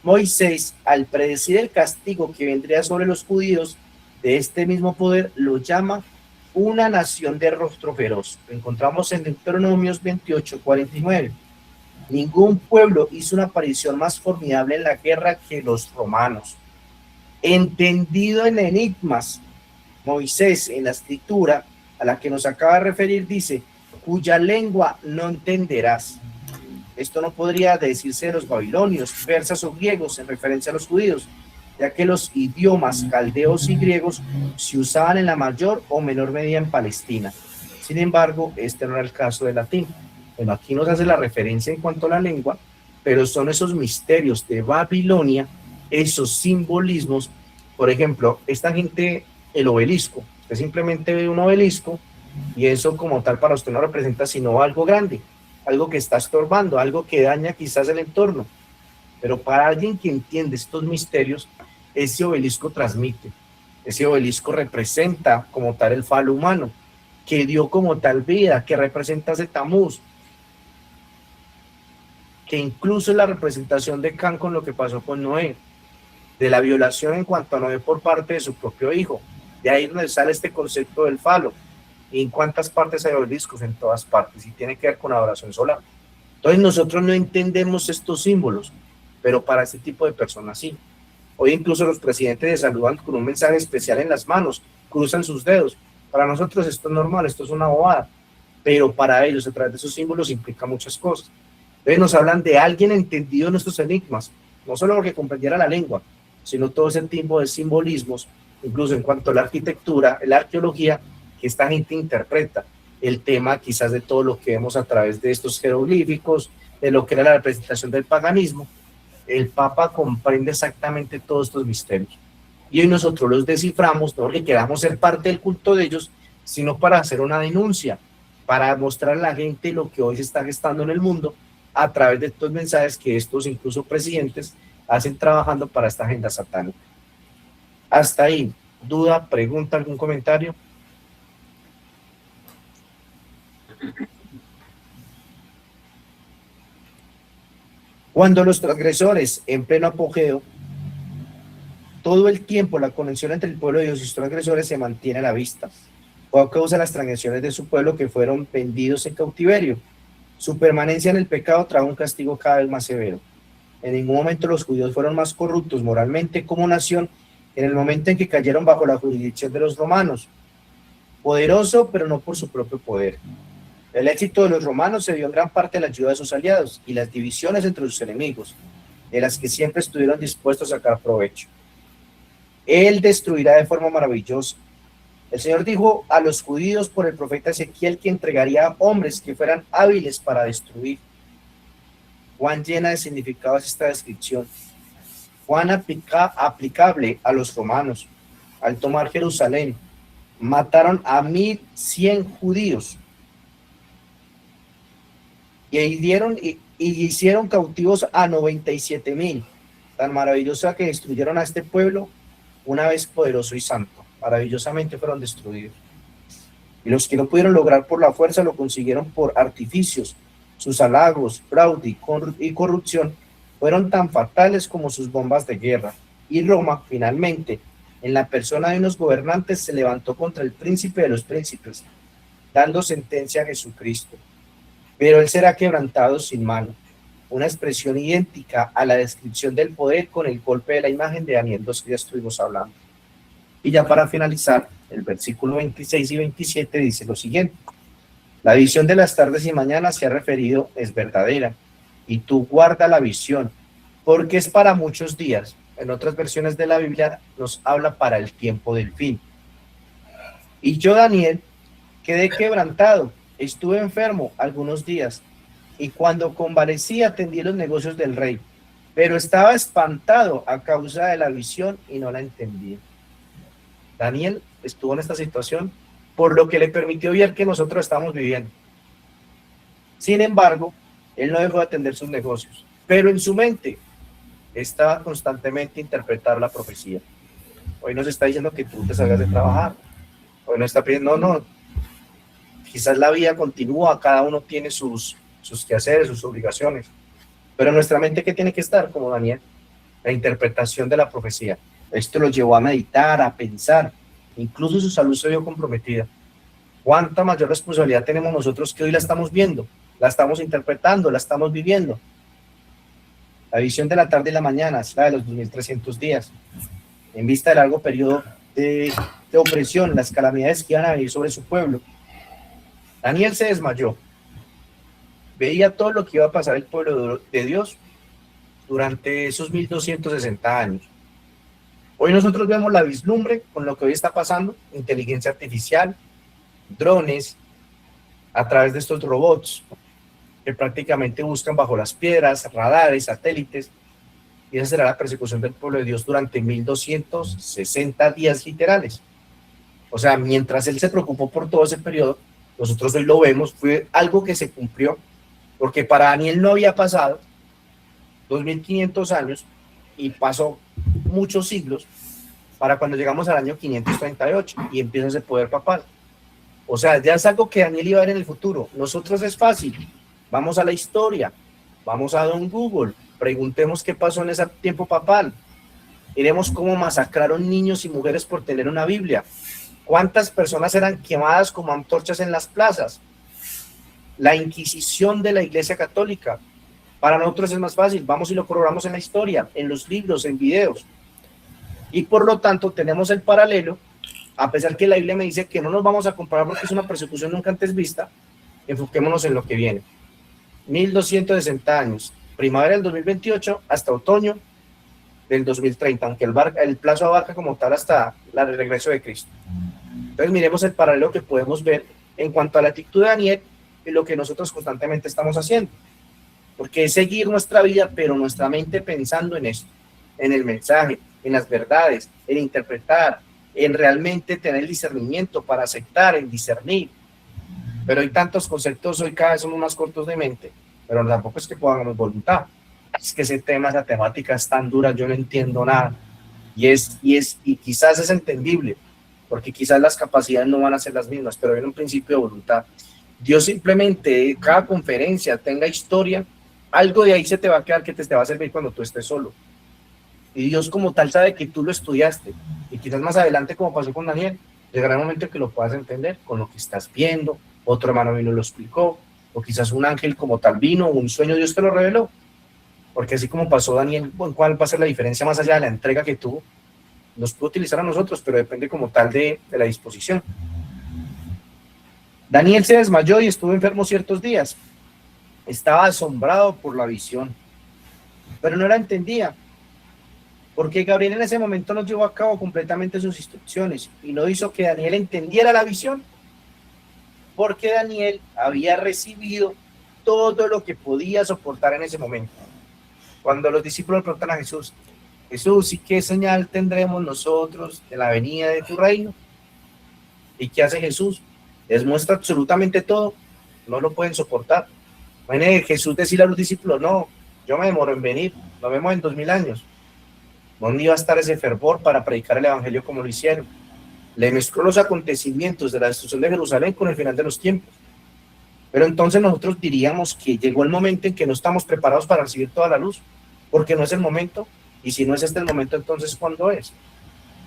Moisés, al predecir el castigo que vendría sobre los judíos de este mismo poder, lo llama una nación de rostro feroz. Lo encontramos en Deuteronomios 28:49. Ningún pueblo hizo una aparición más formidable en la guerra que los romanos. Entendido en enigmas, Moisés en la escritura a la que nos acaba de referir dice, cuya lengua no entenderás. Esto no podría decirse de los babilonios, persas o griegos en referencia a los judíos, ya que los idiomas caldeos y griegos se usaban en la mayor o menor medida en Palestina. Sin embargo, este no era el caso del latín. Bueno, aquí nos hace la referencia en cuanto a la lengua, pero son esos misterios de Babilonia, esos simbolismos. Por ejemplo, esta gente, el obelisco, usted simplemente ve un obelisco y eso como tal para usted no representa sino algo grande, algo que está estorbando, algo que daña quizás el entorno. Pero para alguien que entiende estos misterios, ese obelisco transmite, ese obelisco representa como tal el falo humano, que dio como tal vida, que representa ese Tamuz, que incluso es la representación de Can con lo que pasó con Noé, de la violación en cuanto a Noé por parte de su propio hijo. De ahí donde sale este concepto del falo. ¿Y en cuántas partes hay obeliscos? En todas partes, y tiene que ver con adoración solar. Entonces nosotros no entendemos estos símbolos, pero para este tipo de personas sí. Hoy incluso los presidentes se saludan con un mensaje especial en las manos, cruzan sus dedos. Para nosotros esto es normal, esto es una bobada, pero para ellos a través de esos símbolos implica muchas cosas. Entonces nos hablan de alguien entendido en estos enigmas, no solo porque comprendiera la lengua, sino todo ese tipo de simbolismos, incluso en cuanto a la arquitectura, la arqueología, que esta gente interpreta el tema quizás de todo lo que vemos a través de estos jeroglíficos, de lo que era la representación del paganismo. El Papa comprende exactamente todos estos misterios. Y hoy nosotros los desciframos, no porque queramos ser parte del culto de ellos, sino para hacer una denuncia, para mostrar a la gente lo que hoy se está gestando en el mundo a través de estos mensajes que estos incluso presidentes hacen trabajando para esta agenda satánica. Hasta ahí, duda, pregunta, algún comentario. Cuando los transgresores en pleno apogeo, todo el tiempo la conexión entre el pueblo de Dios y sus transgresores se mantiene a la vista, por causa de las transgresiones de su pueblo que fueron vendidos en cautiverio. Su permanencia en el pecado trajo un castigo cada vez más severo. En ningún momento los judíos fueron más corruptos moralmente como nación en el momento en que cayeron bajo la jurisdicción de los romanos. Poderoso, pero no por su propio poder. El éxito de los romanos se dio en gran parte a la ayuda de sus aliados y las divisiones entre sus enemigos, de las que siempre estuvieron dispuestos a sacar provecho. Él destruirá de forma maravillosa. El Señor dijo a los judíos por el profeta Ezequiel que entregaría hombres que fueran hábiles para destruir. Cuán llena de significado es esta descripción. Cuán aplicable a los romanos. Al tomar Jerusalén, mataron a 1,100 judíos y hicieron cautivos a 97,000. Tan maravillosa que destruyeron a este pueblo una vez poderoso y santo. Maravillosamente fueron destruidos. Y los que no pudieron lograr por la fuerza lo consiguieron por artificios. Sus halagos, fraude y corrupción fueron tan fatales como sus bombas de guerra. Y Roma, finalmente, en la persona de unos gobernantes, se levantó contra el príncipe de los príncipes, dando sentencia a Jesucristo. Pero él será quebrantado sin mano, una expresión idéntica a la descripción del poder con el golpe de la imagen de Daniel 2 que ya estuvimos hablando. Y ya para finalizar, el versículo 26 y 27 dice lo siguiente: la visión de las tardes y mañanas se ha referido es verdadera, y tú guarda la visión, porque es para muchos días. En otras versiones de la Biblia nos habla para el tiempo del fin. Y yo, Daniel, quedé quebrantado, estuve enfermo algunos días, y cuando convalecí atendí los negocios del rey, pero estaba espantado a causa de la visión y no la entendí. Daniel estuvo en esta situación por lo que le permitió ver que nosotros estamos viviendo. Sin embargo, él no dejó de atender sus negocios, pero en su mente estaba constantemente interpretar la profecía. Hoy nos está diciendo que tú te salgas de trabajar. Hoy no está pidiendo, no. Quizás la vida continúa, cada uno tiene sus quehaceres, sus obligaciones. Pero en nuestra mente, ¿qué tiene que estar? Como Daniel, la interpretación de la profecía. Esto lo llevó a meditar, a pensar. Incluso su salud se vio comprometida. ¿Cuánta mayor responsabilidad tenemos nosotros que hoy la estamos viendo, la estamos interpretando, la estamos viviendo? La visión de la tarde y la mañana es la de los 2300 días. En vista del largo periodo de opresión, las calamidades que iban a venir sobre su pueblo, Daniel se desmayó. Veía todo lo que iba a pasar el pueblo de Dios durante esos 1260 años. Hoy nosotros vemos la vislumbre con lo que hoy está pasando, inteligencia artificial, drones, a través de estos robots que prácticamente buscan bajo las piedras, radares, satélites, y esa será la persecución del pueblo de Dios durante 1260 días literales. O sea, mientras él se preocupó por todo ese periodo, nosotros hoy lo vemos, fue algo que se cumplió, porque para Daniel no había pasado 2500 años y pasó muchos siglos para cuando llegamos al año 538 y empieza ese poder papal. O sea, ya es algo que Daniel iba a ver en el futuro. Nosotros es fácil, vamos a la historia, vamos a Don Google, preguntemos qué pasó en ese tiempo papal, iremos cómo masacraron niños y mujeres por tener una Biblia, cuántas personas eran quemadas como antorchas en las plazas, la Inquisición de la Iglesia Católica. Para nosotros es más fácil, vamos y lo corroboramos en la historia, en los libros, en videos. Y por lo tanto tenemos el paralelo, a pesar que la Biblia me dice que no nos vamos a comparar porque es una persecución nunca antes vista, enfoquémonos en lo que viene. 1260 años, primavera del 2028 hasta otoño del 2030, aunque el plazo abarca como tal hasta el regreso de Cristo. Entonces miremos el paralelo que podemos ver en cuanto a la actitud de Daniel y lo que nosotros constantemente estamos haciendo. Porque es seguir nuestra vida, pero nuestra mente pensando en esto, en el mensaje, en las verdades, en interpretar, en realmente tener el discernimiento para aceptar, en discernir. Pero hay tantos conceptos, hoy cada vez somos más cortos de mente, pero tampoco es que podamos voluntad. Es que ese tema, esa temática es tan dura, yo no entiendo nada. Y quizás es entendible, porque quizás las capacidades no van a ser las mismas, pero hay un principio de voluntad. Dios simplemente, cada conferencia tenga historia, algo de ahí se te va a quedar que te va a servir cuando tú estés solo. Y Dios como tal sabe que tú lo estudiaste. Y quizás más adelante, como pasó con Daniel, llegará un momento que lo puedas entender con lo que estás viendo, otro hermano vino y lo explicó, o quizás un ángel como tal vino, un sueño Dios te lo reveló. Porque así como pasó Daniel, ¿cuál va a ser la diferencia más allá de la entrega que tuvo? Nos puede utilizar a nosotros, pero depende como tal de la disposición. Daniel se desmayó y estuvo enfermo ciertos días. Estaba asombrado por la visión, pero no la entendía, porque Gabriel en ese momento no llevó a cabo completamente sus instrucciones y no hizo que Daniel entendiera la visión, porque Daniel había recibido todo lo que podía soportar en ese momento. Cuando los discípulos le preguntan a Jesús, Jesús, ¿y qué señal tendremos nosotros de la venida de tu reino? ¿Y qué hace Jesús? Les muestra absolutamente todo, no lo pueden soportar. Imagínate Jesús decirle a los discípulos, no, yo me demoro en venir, nos vemos en 2000 años. ¿Dónde iba a estar ese fervor para predicar el evangelio como lo hicieron? Le mezcló los acontecimientos de la destrucción de Jerusalén con el final de los tiempos. Pero entonces nosotros diríamos que llegó el momento en que no estamos preparados para recibir toda la luz, porque no es el momento, y si no es este el momento, entonces ¿cuándo es?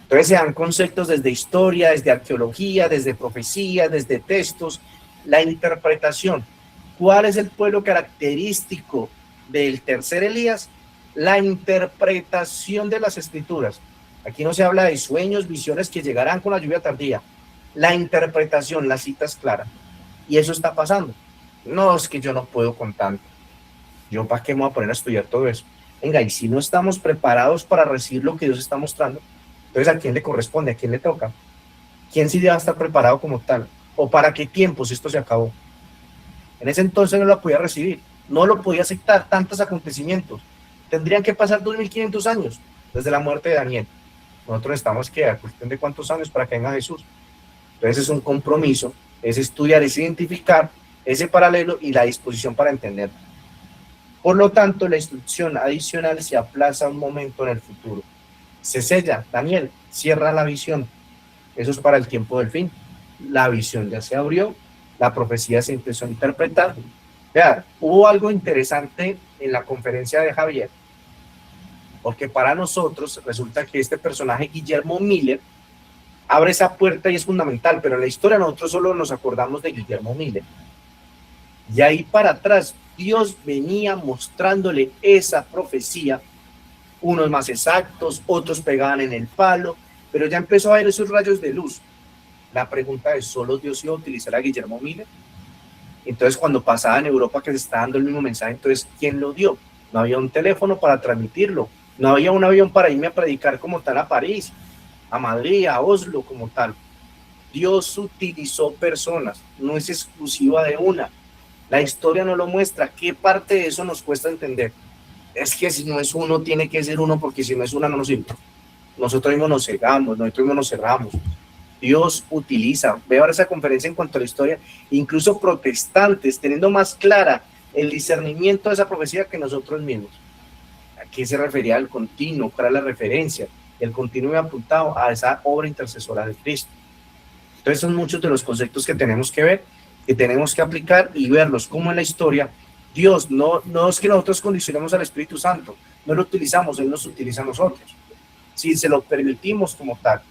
Entonces se dan conceptos desde historia, desde arqueología, desde profecía, desde textos, la interpretación. ¿Cuál es el pueblo característico del tercer Elías? La interpretación de las escrituras. Aquí no se habla de sueños, visiones que llegarán con la lluvia tardía. La interpretación, la cita es clara. Y eso está pasando. No, es que yo no puedo con tanto. ¿Yo para qué me voy a poner a estudiar todo eso? Venga, y si no estamos preparados para recibir lo que Dios está mostrando, entonces ¿a quién le corresponde? ¿A quién le toca? ¿Quién sí debe estar preparado como tal? ¿O para qué tiempo si esto se acabó? En ese entonces no lo podía recibir, no lo podía aceptar, tantos acontecimientos. Tendrían que pasar 2500 años desde la muerte de Daniel. Nosotros estamos que a cuestión de cuántos años para que venga Jesús. Entonces es un compromiso, es estudiar, es identificar ese paralelo y la disposición para entender. Por lo tanto, la instrucción adicional se aplaza un momento en el futuro. Se sella, Daniel, cierra la visión. Eso es para el tiempo del fin. La visión ya se abrió, la profecía se empezó a interpretar. Vean, hubo algo interesante en la conferencia de Javier, porque para nosotros resulta que este personaje, Guillermo Miller, abre esa puerta y es fundamental, pero en la historia nosotros solo nos acordamos de Guillermo Miller. Y ahí para atrás, Dios venía mostrándole esa profecía, unos más exactos, otros pegaban en el palo, pero ya empezó a ver esos rayos de luz. La pregunta es, ¿solo Dios iba a utilizar a Guillermo Miller? Entonces, cuando pasaba en Europa que se estaba dando el mismo mensaje, entonces, ¿quién lo dio? No había un teléfono para transmitirlo, no había un avión para irme a predicar como tal a París, a Madrid, a Oslo como tal. Dios utilizó personas, no es exclusiva de una. La historia no lo muestra. ¿Qué parte de eso nos cuesta entender? Es que si no es uno, tiene que ser uno, porque si no es una, no nos sirve. Nosotros mismos nos cegamos, nosotros mismos nos cerramos. Dios utiliza. Veo ahora esa conferencia en cuanto a la historia, incluso protestantes teniendo más clara el discernimiento de esa profecía que nosotros mismos. ¿A qué se refería el continuo? ¿Cuál era la referencia? El continuo apuntado a esa obra intercesora de Cristo. Entonces son muchos de los conceptos que tenemos que ver, que tenemos que aplicar y verlos como en la historia. Dios no es que nosotros condicionemos al Espíritu Santo, no lo utilizamos, Él nos utiliza a nosotros. Si se lo permitimos como tal,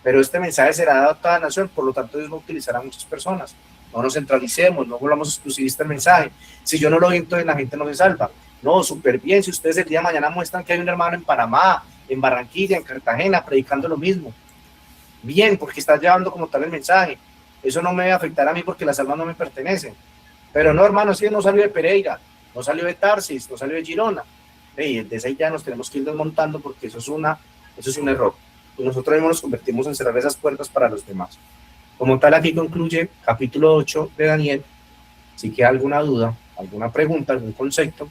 pero este mensaje será dado a toda nación, por lo tanto Dios va a utilizar a muchas personas. No nos centralicemos, no volvamos exclusivistas el mensaje. Si yo no lo doy, entonces la gente no se salva. No, súper bien, si ustedes el día de mañana muestran que hay un hermano en Panamá, en Barranquilla, en Cartagena, predicando lo mismo, bien, porque está llevando como tal el mensaje. Eso no me debe afectar a mí porque las almas no me pertenecen. Pero no, hermano, si no salió de Pereira, no salió de Tarsis, no salió de Girona. Desde ahí ya nos tenemos que ir desmontando porque eso es un error. Y nosotros mismos nos convertimos en cerrar esas puertas para los demás. Como tal, aquí concluye capítulo 8 de Daniel. Si queda alguna duda, alguna pregunta, algún concepto,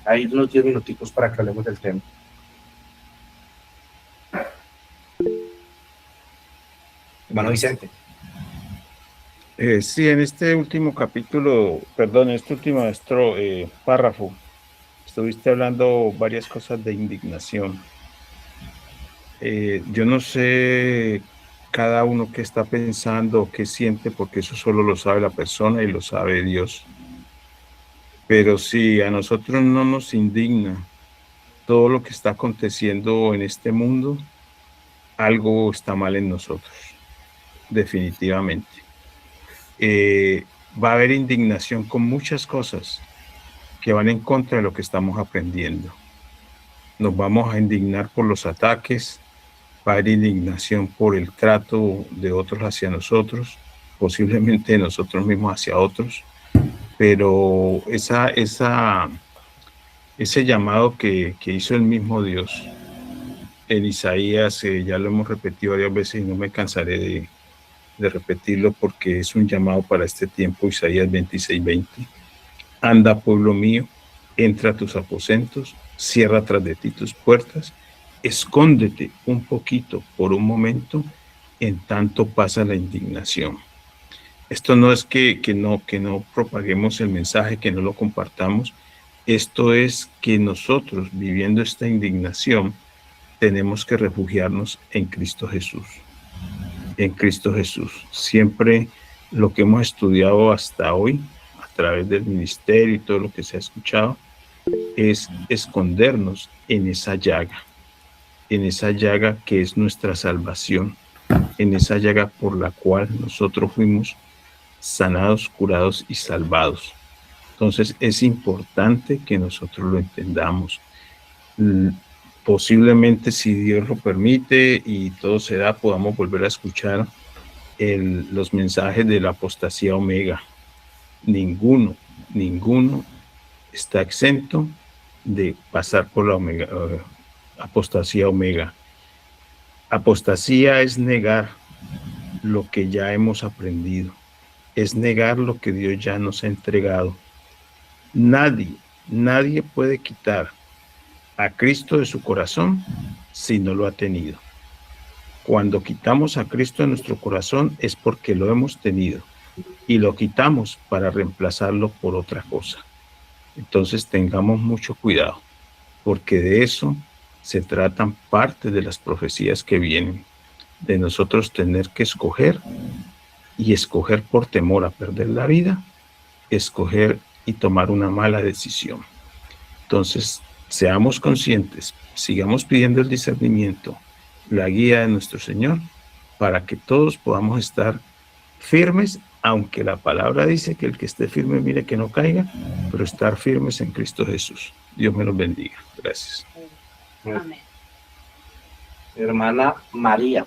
hay unos 10 minuticos para que hablemos del tema. Hermano Vicente. Sí, en este último capítulo, perdón, en este último párrafo, estuviste hablando varias cosas de indignación. Yo no sé cada uno qué está pensando, qué siente, porque eso solo lo sabe la persona y lo sabe Dios. Pero si a nosotros no nos indigna todo lo que está aconteciendo en este mundo, algo está mal en nosotros, definitivamente. Va a haber indignación con muchas cosas que van en contra de lo que estamos aprendiendo. Nos vamos a indignar por los ataques, va a haber indignación por el trato de otros hacia nosotros, posiblemente de nosotros mismos hacia otros, pero ese llamado que hizo el mismo Dios en Isaías, ya lo hemos repetido varias veces y no me cansaré de repetirlo porque es un llamado para este tiempo. Isaías 26:20. Anda, pueblo mío, entra a tus aposentos, cierra tras de ti tus puertas, escóndete un poquito por un momento, en tanto pasa la indignación. Esto no es que no propaguemos el mensaje, que no lo compartamos. Esto es que nosotros, viviendo esta indignación, tenemos que refugiarnos en Cristo Jesús. En Cristo Jesús. Siempre lo que hemos estudiado hasta hoy, a través del ministerio y todo lo que se ha escuchado, es escondernos en esa llaga. en esa llaga que es nuestra salvación, en esa llaga por la cual nosotros fuimos sanados, curados y salvados. Entonces es importante que nosotros lo entendamos. Posiblemente, si Dios lo permite y todo se da, podamos volver a escuchar los mensajes de la apostasía omega. Ninguno está exento de pasar por la apostasía omega. Apostasía es negar lo que ya hemos aprendido, es negar lo que Dios ya nos ha entregado. Nadie puede quitar a Cristo de su corazón si no lo ha tenido. Cuando quitamos a Cristo de nuestro corazón es porque lo hemos tenido y lo quitamos para reemplazarlo por otra cosa. Entonces tengamos mucho cuidado, porque de eso se tratan parte de las profecías que vienen, de nosotros tener que escoger, y escoger por temor a perder la vida, escoger y tomar una mala decisión. Entonces, seamos conscientes, sigamos pidiendo el discernimiento, la guía de nuestro Señor, para que todos podamos estar firmes, aunque la palabra dice que el que esté firme mire que no caiga, pero estar firmes en Cristo Jesús. Dios me los bendiga. Gracias. Amén. Hermana María.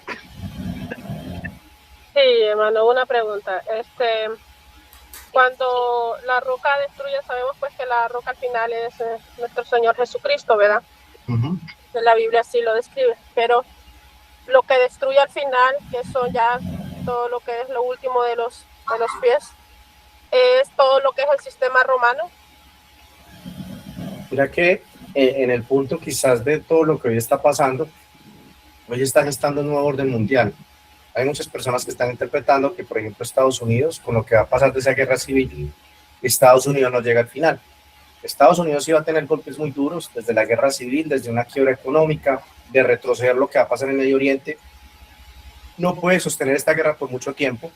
Sí, hermano, una pregunta. Cuando la roca destruye, sabemos pues que la roca al final es nuestro Señor Jesucristo, ¿verdad? La Biblia así lo describe, pero lo que destruye al final, que son ya todo lo que es lo último de los pies, es todo lo que es el sistema romano. Mira que en el punto quizás de todo lo que hoy está pasando, hoy está gestando un nuevo orden mundial. Hay muchas personas que están interpretando que, por ejemplo, Estados Unidos, con lo que va a pasar de esa guerra civil, Estados Unidos no llega al final. Estados Unidos iba a tener golpes muy duros desde la guerra civil, desde una quiebra económica, de retroceder lo que va a pasar en Medio Oriente. No puede sostener esta guerra por mucho tiempo.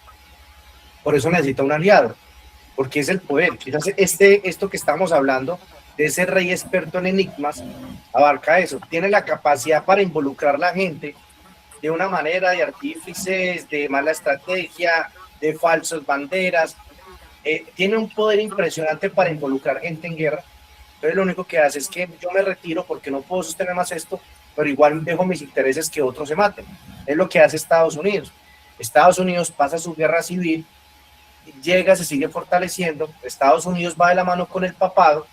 Por eso necesita un aliado, porque es el poder. Quizás esto que estamos hablando, de ese rey experto en enigmas, abarca eso. Tiene la capacidad para involucrar a la gente de una manera de artífices, de mala estrategia, de falsas banderas. Tiene un poder impresionante para involucrar gente en guerra. Entonces lo único que hace es que yo me retiro porque no puedo sostener más esto, pero igual dejo mis intereses que otros se maten. Es lo que hace Estados Unidos. Estados Unidos pasa su guerra civil, llega, se sigue fortaleciendo, Estados Unidos va de la mano con el papado,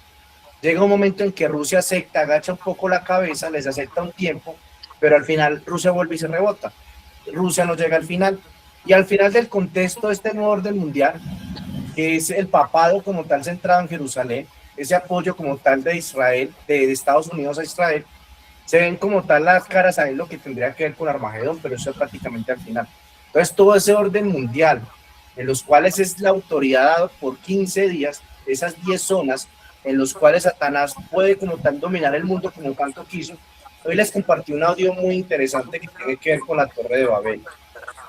llega un momento en que Rusia acepta, agacha un poco la cabeza, les acepta un tiempo, pero al final Rusia vuelve y se rebota. Rusia no llega al final, y al final del contexto de este nuevo orden mundial, que es el papado como tal centrado en Jerusalén, ese apoyo como tal de Israel, de Estados Unidos a Israel, se ven como tal las caras a lo que tendría que ver con Armagedón, pero eso es prácticamente al final. Entonces todo ese orden mundial, en los cuales es la autoridad dada por 15 días, esas 10 zonas en los cuales Satanás puede como tal dominar el mundo como tanto quiso. Hoy les compartí un audio muy interesante que tiene que ver con la Torre de Babel.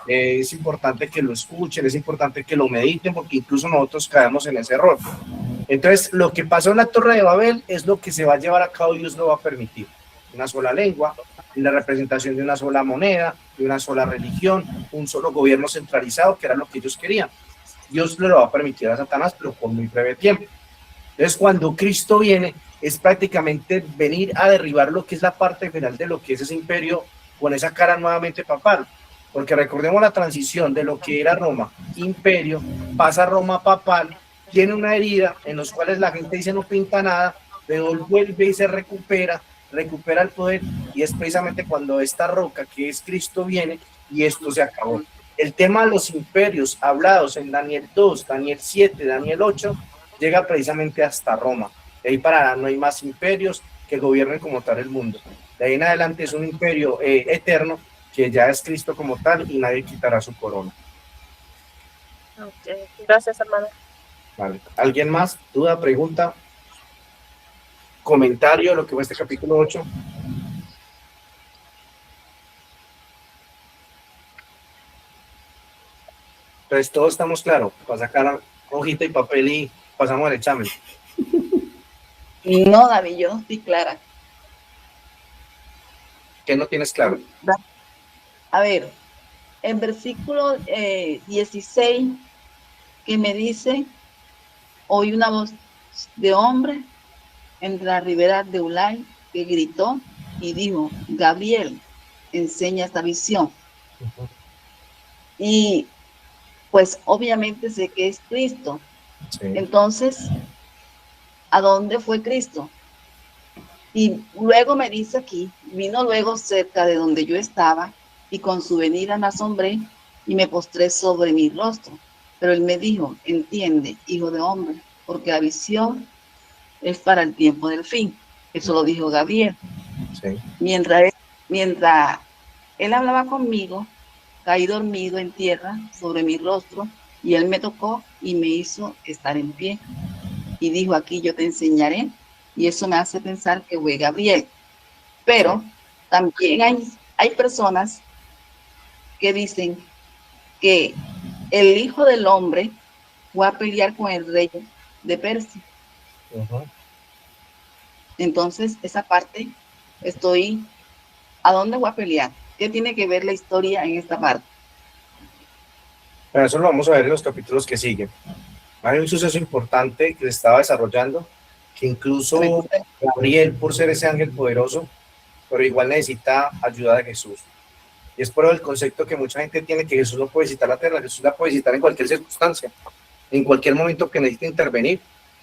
Es importante que lo escuchen, es importante que lo mediten, porque incluso nosotros caemos en ese error. Entonces, lo que pasó en la Torre de Babel es lo que se va a llevar a cabo y Dios lo va a permitir. Una sola lengua, la representación de una sola moneda, de una sola religión, un solo gobierno centralizado, que era lo que ellos querían. Dios lo va a permitir a Satanás, pero por muy breve tiempo. Entonces, cuando Cristo viene, es prácticamente venir a derribar lo que es la parte final de lo que es ese imperio, con esa cara nuevamente papal. Porque recordemos la transición de lo que era Roma, imperio, pasa a Roma papal, tiene una herida en los cuales la gente dice no pinta nada, pero vuelve y se recupera el poder, y es precisamente cuando esta roca que es Cristo viene y esto se acabó. El tema de los imperios hablados en Daniel 2, Daniel 7, Daniel 8, llega precisamente hasta Roma. De ahí para allá no hay más imperios que gobiernen como tal el mundo. De ahí en adelante es un imperio eterno, que ya es Cristo como tal, y nadie quitará su corona. Okay. Gracias, hermano. Vale. ¿Alguien más? ¿Duda, pregunta, comentario de lo que fue este capítulo 8? Entonces todos estamos claros para sacar hojita y papel y pasamos al examen. No, David, yo no estoy clara. ¿Qué no tienes claro? A ver, en versículo 16, que me dice, oí una voz de hombre en la ribera de Ulai que gritó y dijo, Gabriel, enseña esta visión. Y pues obviamente sé que es Cristo. Sí. Entonces, ¿a dónde fue Cristo? Y luego me dice aquí, vino luego cerca de donde yo estaba, y con su venida me asombré y me postré sobre mi rostro. Pero él me dijo, entiende, hijo de hombre, porque la visión es para el tiempo del fin. Eso lo dijo Gabriel. Sí. Mientras él hablaba conmigo, caí dormido en tierra sobre mi rostro, y él me tocó y me hizo estar en pie. Y dijo, aquí yo te enseñaré. Y eso me hace pensar que fue Gabriel. Pero también hay personas que dicen que el Hijo del Hombre fue a pelear con el rey de Persia. Entonces, esa parte, ¿a dónde voy a pelear? ¿Qué tiene que ver la historia en esta parte? Bueno, eso lo vamos a ver en los capítulos que siguen. Hay un suceso importante que se estaba desarrollando, que incluso Gabriel, por ser ese ángel poderoso, pero igual necesita ayuda de Jesús. Y es por el concepto que mucha gente tiene, que Jesús no puede visitar la tierra, Jesús la puede visitar en cualquier circunstancia, en cualquier momento que necesite intervenir.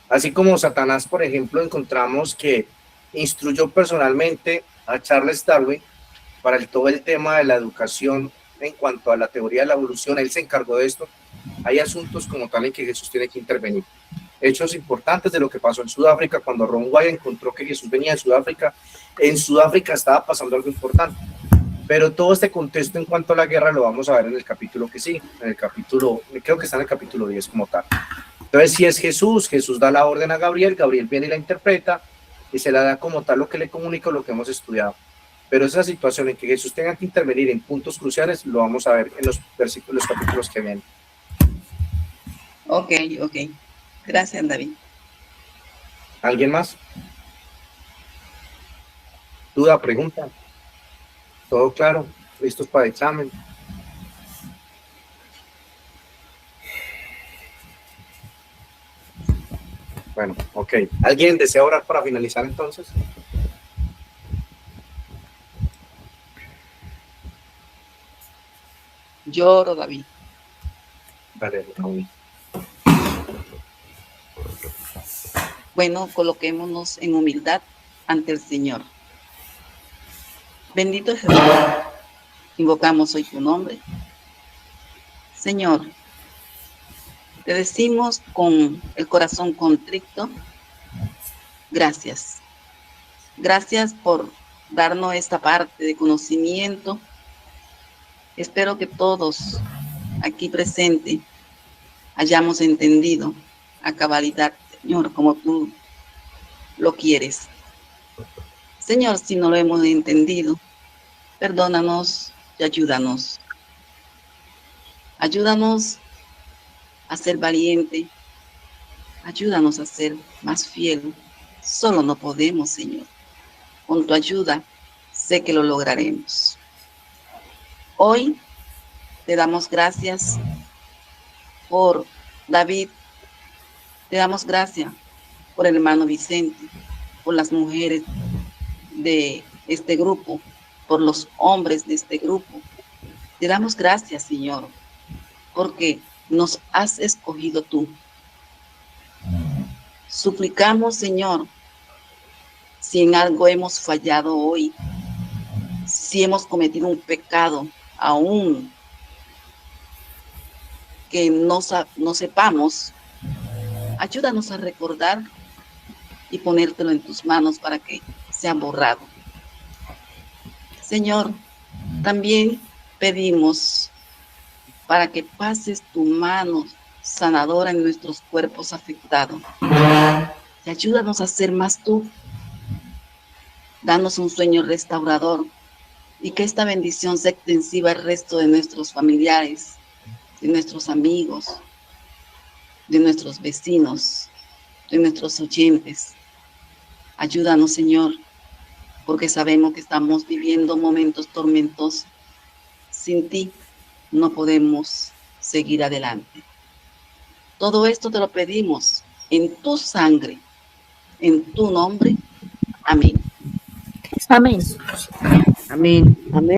Así como Satanás, por ejemplo, encontramos que instruyó personalmente a Charles Darwin para todo el tema de la educación en cuanto a la teoría de la evolución, él se encargó de esto. Hay asuntos como tal en que Jesús tiene que intervenir. Hechos importantes de lo que pasó en Sudáfrica, cuando Ron Wyatt encontró que Jesús venía de Sudáfrica. En Sudáfrica estaba pasando algo importante. Pero todo este contexto en cuanto a la guerra lo vamos a ver en el capítulo que sigue, en el capítulo, creo que está en el capítulo 10 como tal. Entonces, si es Jesús, Jesús da la orden a Gabriel, Gabriel viene y la interpreta y se la da como tal lo que le comunica, lo que hemos estudiado. Pero esa situación en que Jesús tenga que intervenir en puntos cruciales, lo vamos a ver en los versículos, los capítulos que vienen. Ok. Gracias, David. ¿Alguien más? ¿Duda, pregunta? ¿Todo claro? ¿Listos para el examen? Bueno, ok. ¿Alguien desea orar para finalizar entonces? Lloro, David. Dale, Raúl. Bueno, coloquémonos en humildad ante el Señor. Bendito Jesús, invocamos hoy tu nombre. Señor, te decimos con el corazón contrito, gracias. Gracias por darnos esta parte de conocimiento. Espero que todos aquí presentes hayamos entendido a cabalidad, Señor, como tú lo quieres. Señor, si no lo hemos entendido, perdónanos y ayúdanos. Ayúdanos a ser valiente. Ayúdanos a ser más fiel. Solo no podemos, Señor. Con tu ayuda, sé que lo lograremos. Hoy te damos gracias por David. Te damos gracias por el hermano Vicente, por las mujeres de este grupo, por los hombres de este grupo. Te damos gracias, Señor, porque nos has escogido tú. Suplicamos, Señor, si en algo hemos fallado hoy, si hemos cometido un pecado, aún que no sepamos, ayúdanos a recordar y ponértelo en tus manos para que sea borrado. Señor, también pedimos para que pases tu mano sanadora en nuestros cuerpos afectados. Y ayúdanos a ser más tú. Danos un sueño restaurador y que esta bendición sea extensiva al resto de nuestros familiares, de nuestros amigos, de nuestros vecinos, de nuestros oyentes. Ayúdanos, Señor, porque sabemos que estamos viviendo momentos tormentosos. Sin ti no podemos seguir adelante. Todo esto te lo pedimos en tu sangre, en tu nombre. Amén. Amén. Amén. Amén.